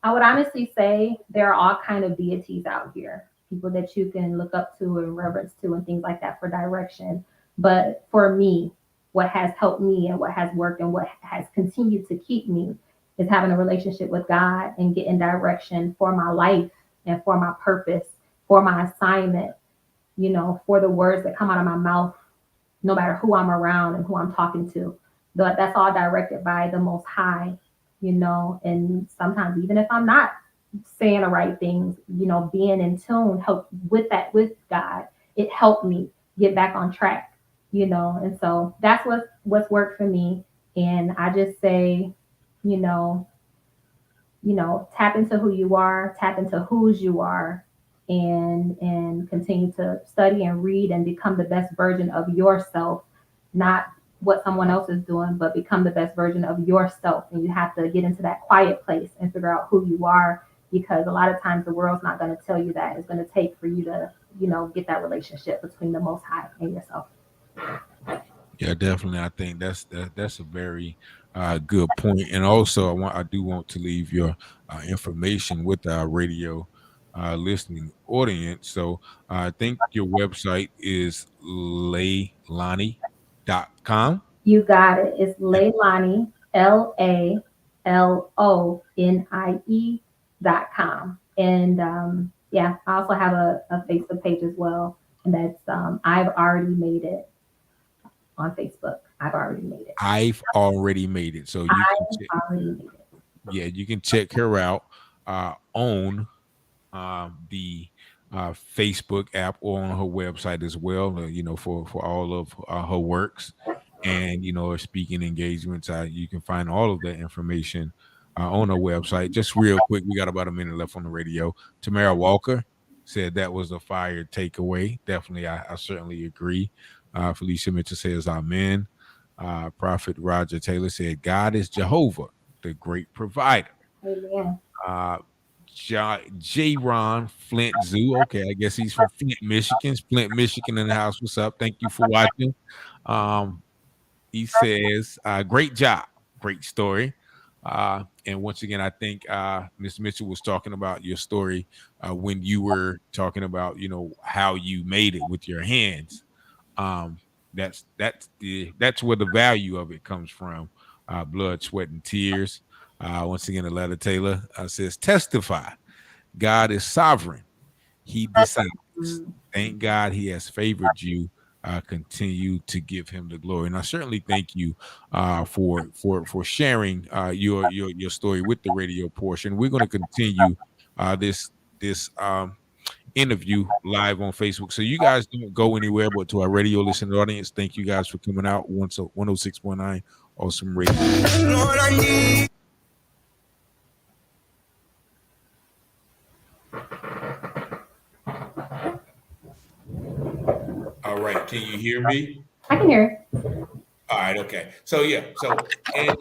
I would honestly say there are all kind of deities out here, people that you can look up to and reverence to and things like that for direction. But for me, what has helped me and what has worked and what has continued to keep me is having a relationship with God and getting direction for my life and for my purpose, for my assignment, for the words that come out of my mouth, no matter who I'm around and who I'm talking to. That's all directed by the Most High, and sometimes even if I'm not saying the right things, being in tune help with that, with God, it helped me get back on track, and so that's what's worked for me. And I just say, you know, tap into who you are, tap into whose you are, and continue to study and read and become the best version of yourself, not what someone else is doing, but become the best version of yourself. And you have to get into that quiet place and figure out who you are, because a lot of times the world's not going to tell you that. It's going to take for you to, get that relationship between the Most High and yourself. Yeah, definitely. I think that's a very good point. And also, I do want to leave your information with our radio listening audience. So I think your website is laylani.com. You got it. It's Lalonie, LALONIE.com. And I also have a Facebook page as well. And that's I've already made it on Facebook. I've already made it. I've already made it. So you can check her out on the Facebook app or on her website as well, for all of her works and, her speaking engagements. You can find all of that information on her website. Just real quick, we got about a minute left on the radio. Tamara Walker said that was a fire takeaway. Definitely, I certainly agree. Felicia Mitchell says, Amen. Prophet Roger Taylor said, God is Jehovah, the great provider. Amen. J. Ron Flint Zoo. Okay, I guess he's from Flint, Michigan. Flint, Michigan in the house. What's up? Thank you for watching. He says, great job, great story. And once again, I think Ms. Mitchell was talking about your story when you were talking about, how you made it with your hands. That's where the value of it comes from. Blood, sweat, and tears. Once again, Aletta Taylor says, testify. God is sovereign. He decides. Thank God he has favored you. Continue to give him the glory. And I certainly thank you for sharing your story with the radio portion. We're going to continue this interview live on Facebook. So you guys don't go anywhere, but to our radio listening audience, thank you guys for coming out. 106.9 Awesome Radio. Lord, I need. All right, can you hear me? I can hear it. All right, okay. So yeah, and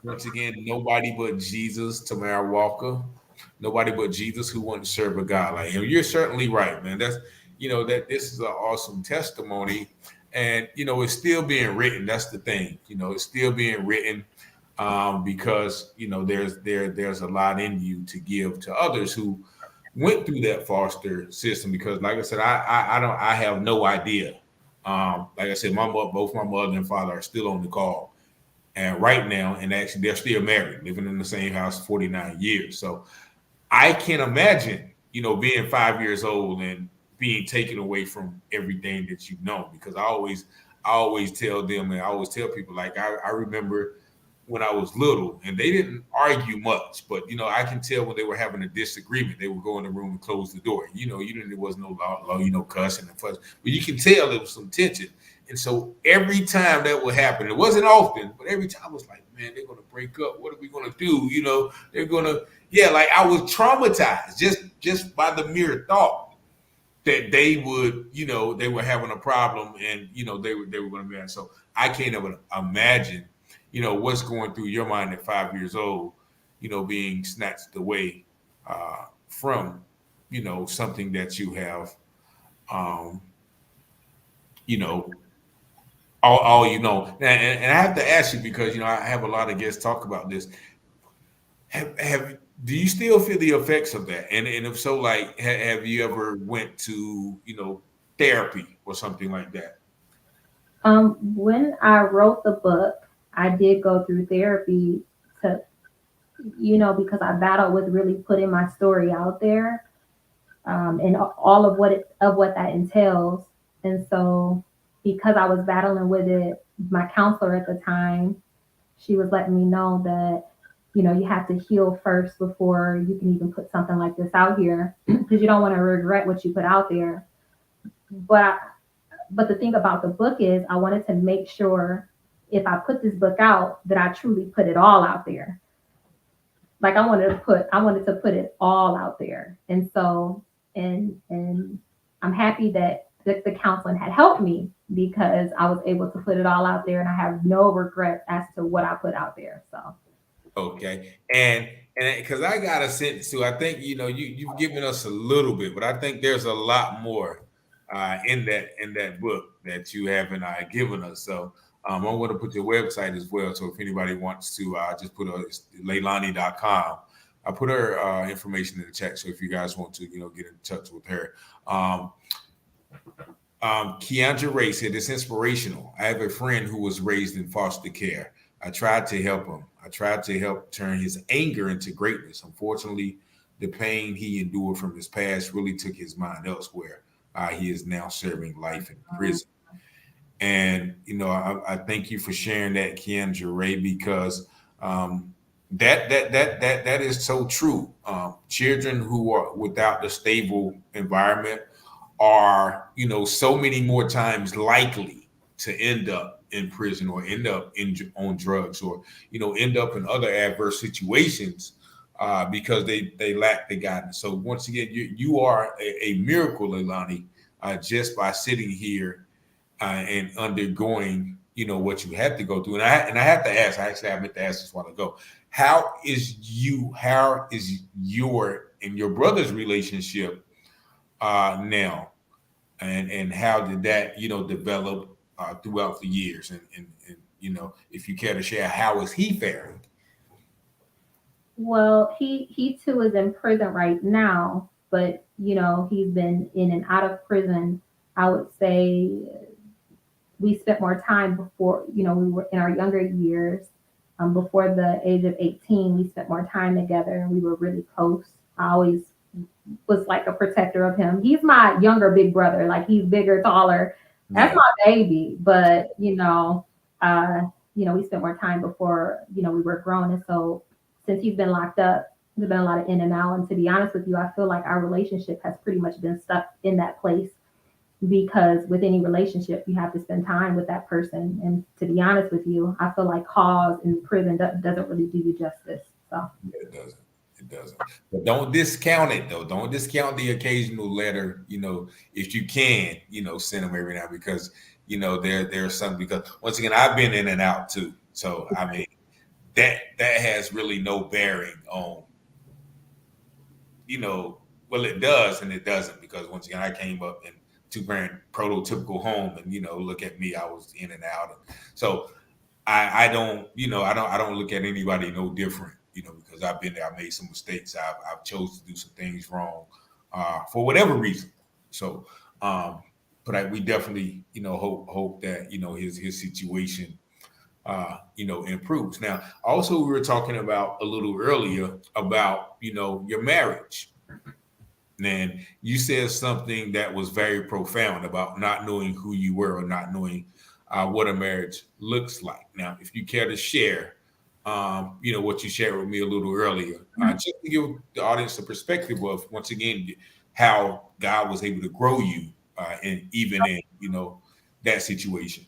once again, nobody but Jesus, Tamara Walker. Nobody but Jesus who wouldn't serve a God like him. You're certainly right, man. That's that this is an awesome testimony, and it's still being written. That's the thing. It's still being written because there's a lot in you to give to others who went through that foster system. Because, like I said, I have no idea. Like I said, both my mother and father are still on the call, and right now, and actually they're still married, living in the same house 49 years. So I can imagine, being 5 years old and being taken away from everything that you've known. Because I always tell them, and I always tell people, like I remember when I was little, and they didn't argue much, but I can tell when they were having a disagreement, they would go in the room and close the door. There was no law, cussing and fuss, but you can tell there was some tension. And so every time that would happen, it wasn't often, but every time I was like, man, they're gonna break up. What are we gonna do? They're gonna, like I was traumatized just by the mere thought that they would, they were having a problem, and they were gonna be mad. So I can't even imagine what's going through your mind at 5 years old, being snatched away from, something that you have, all and I have to ask you, because, I have a lot of guests talk about this. Do you still feel the effects of that? And if so, like, have you ever went to, therapy or something like that? When I wrote the book, I did go through therapy to, because I battled with really putting my story out there, and all of what that entails. And so, because I was battling with it, my counselor at the time, she was letting me know that, you have to heal first before you can even put something like this out here, because you don't want to regret what you put out there. But the thing about the book is, I wanted to make sure if I put this book out, that I truly put it all out there. Like I wanted to put it all out there. And so, and I'm happy that the counseling had helped me, because I was able to put it all out there, and I have no regret as to what I put out there. So. Okay. And because I got a sense too, I think, you've given us a little bit, but I think there's a lot more in that book that you haven't given us. So I'm going to put your website as well. So if anybody wants to just put Lalonie.com, I put her information in the chat. So if you guys want to, get in touch with her. Keandra Ray said, it's inspirational. I have a friend who was raised in foster care. I tried to help him. I tried to help turn his anger into greatness. Unfortunately, the pain he endured from his past really took his mind elsewhere. He is now serving life in prison. And, I thank you for sharing that, Keandra Ray, because that is so true. Children who are without the stable environment are, so many more times likely to end up in prison, or end up on drugs, or, end up in other adverse situations because they lack the guidance. So once again, you are a miracle, Lalonie, just by sitting here and undergoing, what you had to go through. And I have to ask. I meant to ask this a while ago. How is your and your brother's relationship now, and how did that develop throughout the years? And if you care to share, how is he faring? Well, he too is in prison right now, but he's been in and out of prison. I would say we spent more time before, we were in our younger years. Before the age of 18, we spent more time together and we were really close. I always was like a protector of him. He's my younger big brother, like he's bigger, taller. That's Yeah. my baby. But we spent more time before, we were grown. And so since he's been locked up, there's been a lot of in and out. And to be honest with you, I feel like our relationship has pretty much been stuck in that place, because with any relationship, you have to spend time with that person. And to be honest with you, I feel like cause in prison doesn't really do you justice. So Yeah, it doesn't. It doesn't. But don't discount it though. Don't discount the occasional letter. If you can, send them every now, because there's some, because once again, I've been in and out too. So I mean, that has really no bearing on, well, it does and it doesn't, because once again, I came up in two-parent prototypical home, and look at me, I was in and out. So I don't, I don't look at anybody no different, because I've been there. I made some mistakes. I've chose to do some things wrong, for whatever reason. So, but we definitely, hope that his situation, improves. Now, also, we were talking about a little earlier about your marriage. And you said something that was very profound about not knowing who you were, or not knowing what a marriage looks like. Now, if you care to share, what you shared with me a little earlier, just to give the audience a perspective of, once again, how God was able to grow you, and even in, that situation.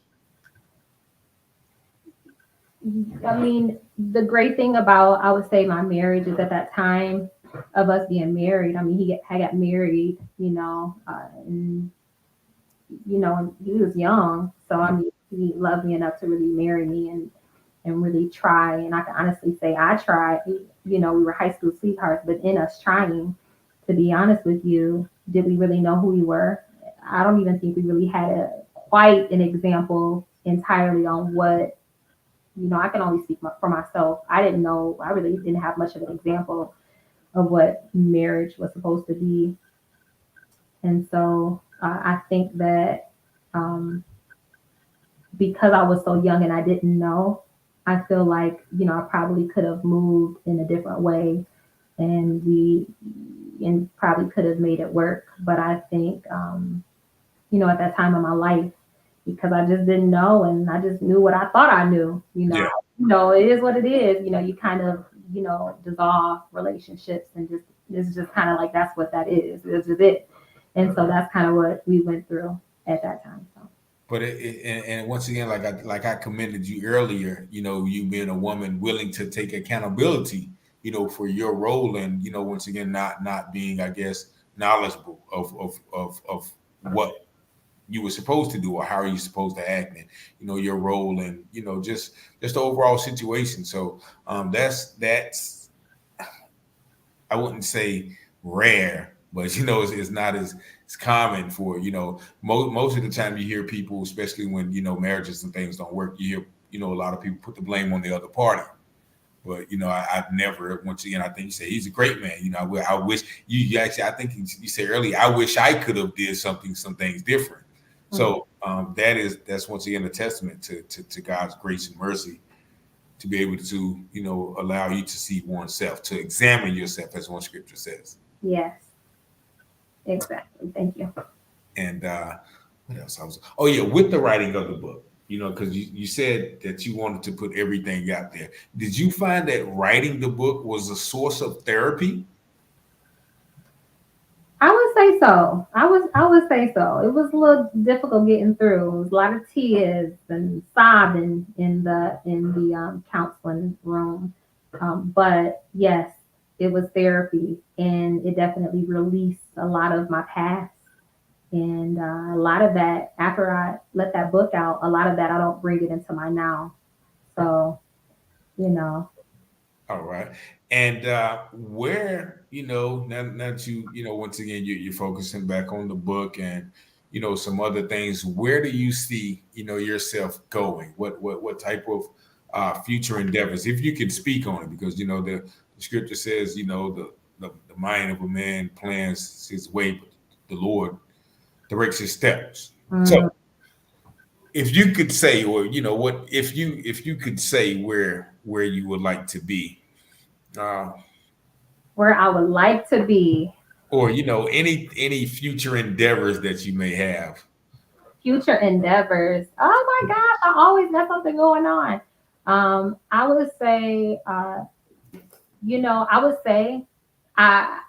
I mean, the great thing about, I would say, my marriage is, at that time of us being married, I mean, I got married, and he was young. So I mean, he loved me enough to really marry me and really try. And I can honestly say I tried. We were high school sweethearts, but in us trying, to be honest with you, did we really know who we were? I don't even think we really had quite an example entirely on what, I can only speak for myself. I didn't know, I really didn't have much of an example of what marriage was supposed to be. And so I think that because I was so young and I didn't know, I feel like, I probably could have moved in a different way, and probably could have made it work. But I think, at that time of my life, because I just didn't know, and I just knew what I thought I knew, Yeah. It is what it is. You kind of, dissolve relationships, and just, it's just kind of like, that's what that is. It's just it. And so that's kind of what we went through at that time. So. But and once again, like I commended you earlier, you being a woman willing to take accountability, for your role, and once again, not being, I guess, knowledgeable of what you were supposed to do, or how are you supposed to act, and your role, and just the overall situation. So that's I wouldn't say rare, but it's not as it's common for most of the time you hear people, especially when marriages and things don't work, you hear a lot of people put the blame on the other party. But I've never. Once again, I think you say he's a great man. I wish you actually. I think you said earlier, I wish I could have did some things different. So that's once again a testament to God's grace and mercy, to be able to allow you to see oneself, to examine yourself, as one scripture says. Yes, exactly. Thank you. And what else? Oh yeah, with the writing of the book, because you said that you wanted to put everything out there. Did you find that writing the book was a source of therapy? I would say so. I would say so. It was a little difficult getting through. It was a lot of tears and sobbing in the counseling room. But yes, it was therapy, and it definitely released a lot of my past. And a lot of that, after I let that book out, a lot of that I don't bring it into my now. So, you know, All right. And where, now that once again, you're focusing back on the book and, some other things, where do you see, yourself going? What type of future endeavors, if you can speak on it, because, the scripture says, the mind of a man plans his way, but the Lord directs his steps. mm, So if you could say, or, what, if you could say where you would like to be, uh, where I would like to be, or any future endeavors that you may have. future endeavors. Oh my gosh, I always got something going on. I would say, I would say I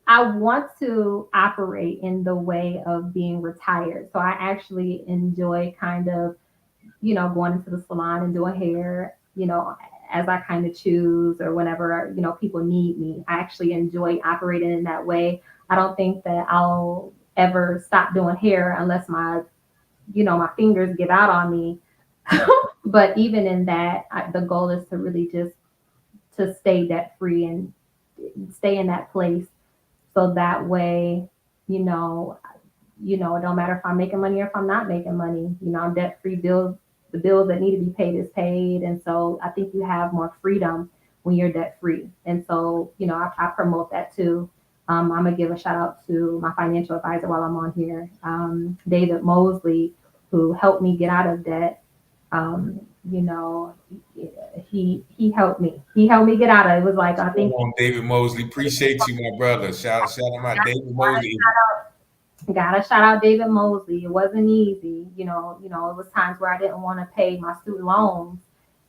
I want to operate in the way of being retired. So I actually enjoy kind of, going into the salon and doing hair, as I kind of choose or whenever, people need me. I actually enjoy operating in that way. I don't think that I'll ever stop doing hair unless my fingers give out on me. But even in that, the goal is to really just to stay debt free and stay in that place. So that way, you know, it don't matter if I'm making money or if I'm not making money. I'm debt free. The bills that need to be paid is paid, and so I think you have more freedom when you're debt free. And so, I promote that too. I'm gonna give a shout out to my financial advisor while I'm on here, David Mosley, who helped me get out of debt. You know, he helped me. He helped me get out of it. It was like I Come think on, David Mosley. Appreciate you, my brother. Shout him out. David Mosley. gotta shout out David Mosley. It wasn't easy. It was times where I didn't want to pay my student loans.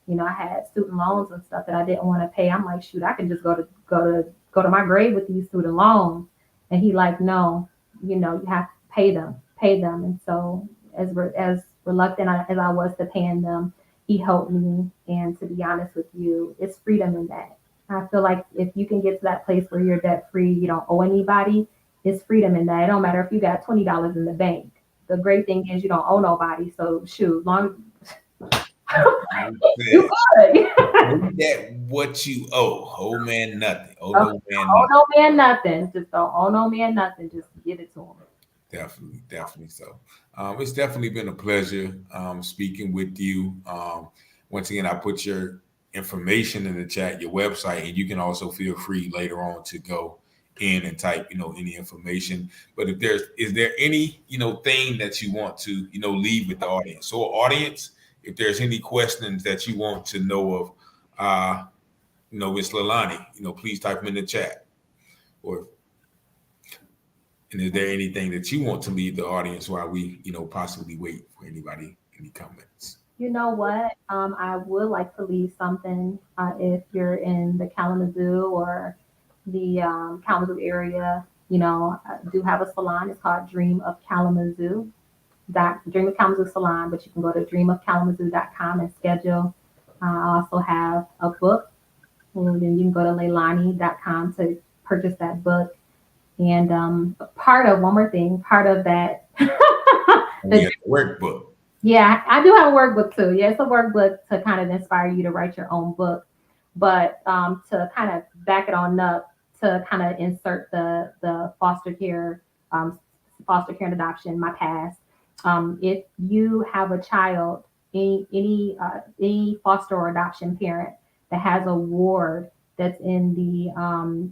I had student loans and stuff that I didn't want to pay. I'm like, shoot, I can just go to my grave with these student loans. And he like, no, you have to pay them. And so as reluctant as I was to paying them, he helped me. And to be honest with you, it's freedom in that. I feel like if you can get to that place where you're debt free, you don't owe anybody, it's freedom in that. It don't matter if you got $20 in the bank. The great thing is you don't owe nobody. So shoot, long you good. Look at what you owe. Owe man nothing. Owe Okay, no man owe nothing. no man nothing. Just don't owe no man nothing. Just give it to him. Definitely so. It's definitely been a pleasure speaking with you. Once again, I put your information in the chat, your website, and you can also feel free later on to go in and type, any information. But is there any, thing that you want to, leave with the audience? So audience, if there's any questions that you want to know of, Miss Lalonie, please type them in the chat. And is there anything that you want to leave the audience while we, possibly wait for any comments? You know what? I would like to leave something if you're in the Kalamazoo or the Kalamazoo area. I do have a salon. It's called Dream of Kalamazoo. Dream of Kalamazoo Salon, but you can go to dreamofkalamazoo.com and schedule. I also have a book, and then you can go to leilani.com to purchase that book. And one more thing, part of that. The workbook. Yeah, I do have a workbook too. Yeah, it's a workbook to kind of inspire you to write your own book. But to kind of back it on up, to kind of insert the foster care and adoption, my past. If you have a child, any foster or adoption parent that has a ward that's in the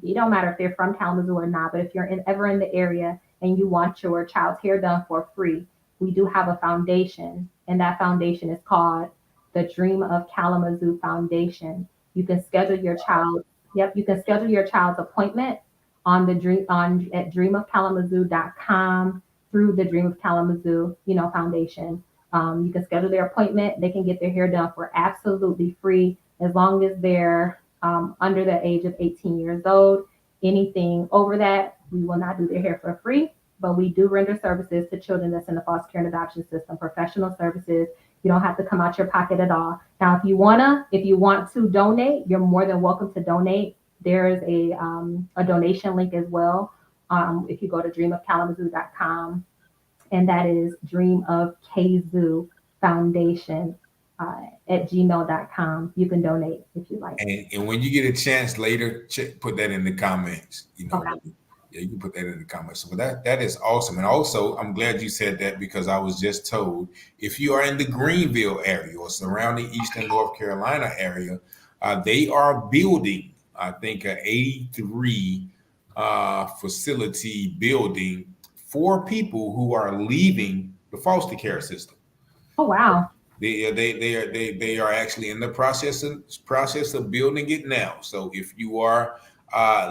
it don't matter if they're from Kalamazoo or not, but if you're ever in the area and you want your child's hair done for free, we do have a foundation, and that foundation is called the Dream of Kalamazoo Foundation. You can schedule your child. Yep, you can schedule your child's appointment on at dreamofkalamazoo.com through the Dream of Kalamazoo, Foundation. You can schedule their appointment. They can get their hair done for absolutely free as long as they're under the age of 18 years old. Anything over that, we will not do their hair for free, but we do render services to children that's in the foster care and adoption system, professional services. You don't have to come out your pocket at all. Now, if you want to donate, you're more than welcome to donate. There is a donation link as well if you go to dreamofkalamazoo.com, and that is Dream of Kazoo Foundation at gmail.com. You can donate if you like. And when you get a chance later, put that in the comments. Okay. Yeah, you can put that in the comments. So that is awesome. And also, I'm glad you said that because I was just told if you are in the Greenville area or surrounding Eastern North Carolina area, they are building, I think, an 83 facility building for people who are leaving the foster care system. Oh, wow. They are actually in the process of building it now. So if you are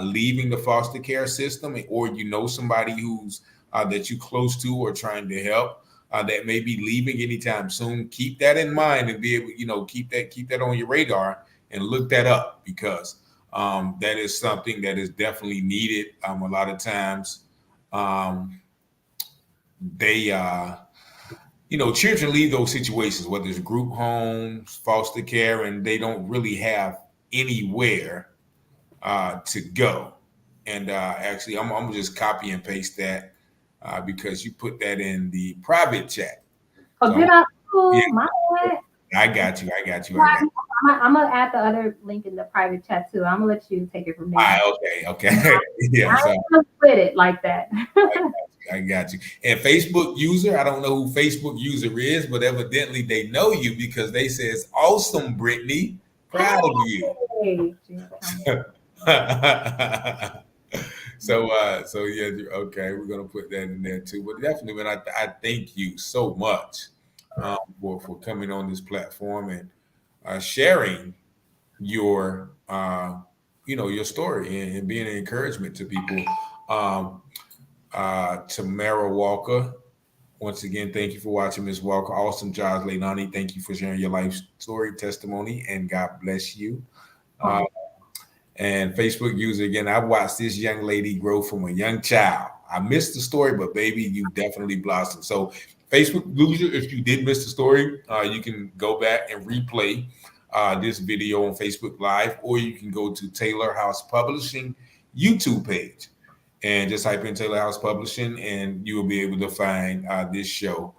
leaving the foster care system, or you know somebody who's that you close to or trying to help that may be leaving anytime soon, keep that in mind and be able, keep that on your radar and look that up, because that is something that is definitely needed. A lot of times they children leave those situations, whether it's group homes, foster care, and they don't really have anywhere to go. And actually, I'm gonna just copy and paste that because you put that in the private chat. Oh, So, did I? Oh, yeah, my bad. I got you. I'm gonna add the other link in the private chat too. I'm gonna let you take it from there. Okay. Yeah. I don't split it like that. I got you. And Facebook user, I don't know who Facebook user is, but evidently they know you because they says, "Awesome, Brittany, proud of you." Hey, so yeah, okay, we're gonna put that in there too. But definitely, man, I thank you so much for coming on this platform and sharing your your story and being an encouragement to people. Tamara Walker, once again, thank you for watching, Ms. Walker. Awesome job, Lalonie. Thank you for sharing your life story, testimony, and God bless you. And Facebook user, again, I've watched this young lady grow from a young child. I missed the story, but baby, you definitely blossomed. So Facebook user, if you did miss the story, you can go back and replay this video on Facebook Live, or you can go to Taylor House Publishing YouTube page and just type in Taylor House Publishing, and you will be able to find this show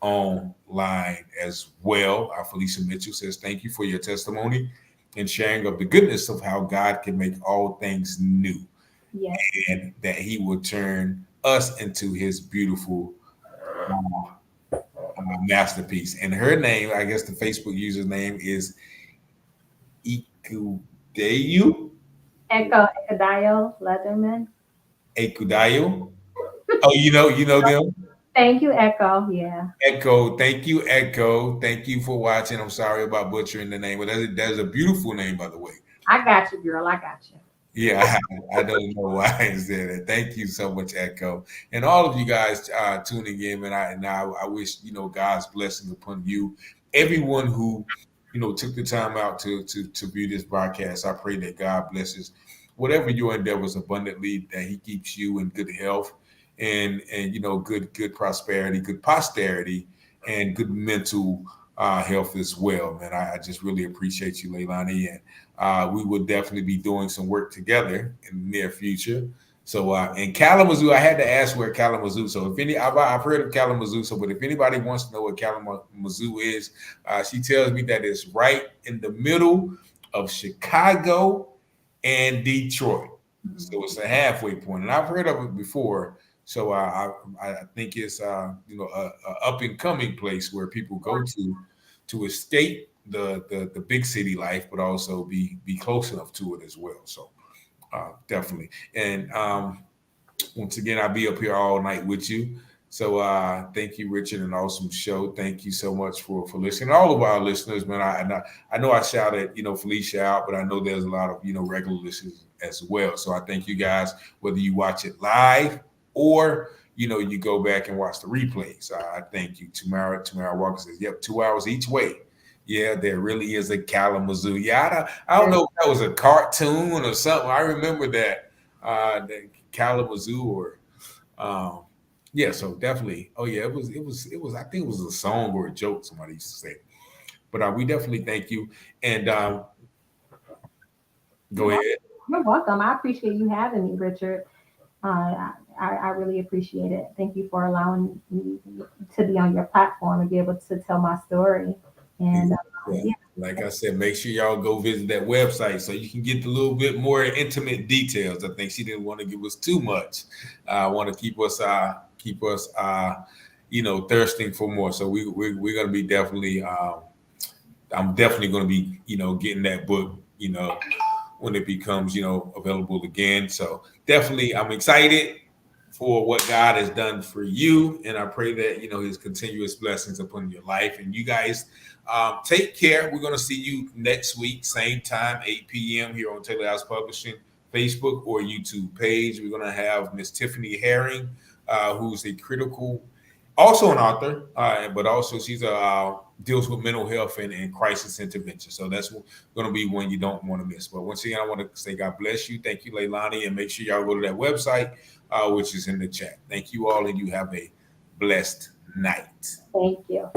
online as well. Felicia Mitchell says, thank you for your testimony and sharing of the goodness of how God can make all things new. Yes. And that he will turn us into his beautiful masterpiece. And her name, I guess the Facebook user name is Ikudayo. Ekudayo Leatherman. Ekudayo. Oh, you know them? Thank you, Echo. Yeah. Echo. Thank you, Echo. Thank you for watching. I'm sorry about butchering the name, but that's a beautiful name, by the way. I got you, girl. I got you. Yeah, I don't know why I said it. Thank you so much, Echo, and all of you guys tuning in. And I wish God's blessing upon you, everyone who took the time out to view this broadcast. I pray that God blesses whatever your endeavors abundantly, that He keeps you in good health and good prosperity, good posterity, and good mental health as well. Man, I just really appreciate you, Lalonie, and we will definitely be doing some work together in the near future. So in Kalamazoo, I had to ask where Kalamazoo. So I've heard of Kalamazoo. So, but if anybody wants to know what Kalamazoo is, she tells me that it's right in the middle of Chicago and Detroit. So it's a halfway point, and I've heard of it before. So I think it's a up and coming place where people go to escape the big city life, but also be close enough to it as well. So definitely. And once again, I'll be up here all night with you. So thank you, Richard, an awesome show. Thank you so much for listening. All of our listeners, man. I know I shouted Felicia out, but I know there's a lot of regular listeners as well. So I thank you guys, whether you watch it live or you go back and watch the replays. I thank you. Tamara Walker says, "Yep, 2 hours each way." Yeah, there really is a Kalamazoo. Yeah, I don't know if that was a cartoon or something. I remember that Kalamazoo or yeah. So definitely. Oh yeah, it was. I think it was a song or a joke somebody used to say. But we definitely thank you. And go ahead. You're welcome. I appreciate you having me, Richard. I really appreciate it. Thank you for allowing me to be on your platform and be able to tell my story. And Yeah. yeah, Like I said, make sure y'all go visit that website so you can get a little bit more intimate details. I think she didn't want to give us too much. I want to keep us thirsting for more. So we're gonna be definitely. I'm definitely gonna be getting that book when it becomes available again. So definitely, I'm excited for what God has done for you. And I pray that, his continuous blessings upon your life. And you guys take care. We're going to see you next week, same time, 8 p.m. here on Taylor House Publishing, Facebook or YouTube page. We're going to have Miss Tiffany Herring, who's also an author, but also she's deals with mental health and crisis intervention. So that's going to be one you don't want to miss. But once again, I want to say God bless you. Thank you, Lalonie, and make sure y'all go to that website, which is in the chat. Thank you all, and you have a blessed night. thank you.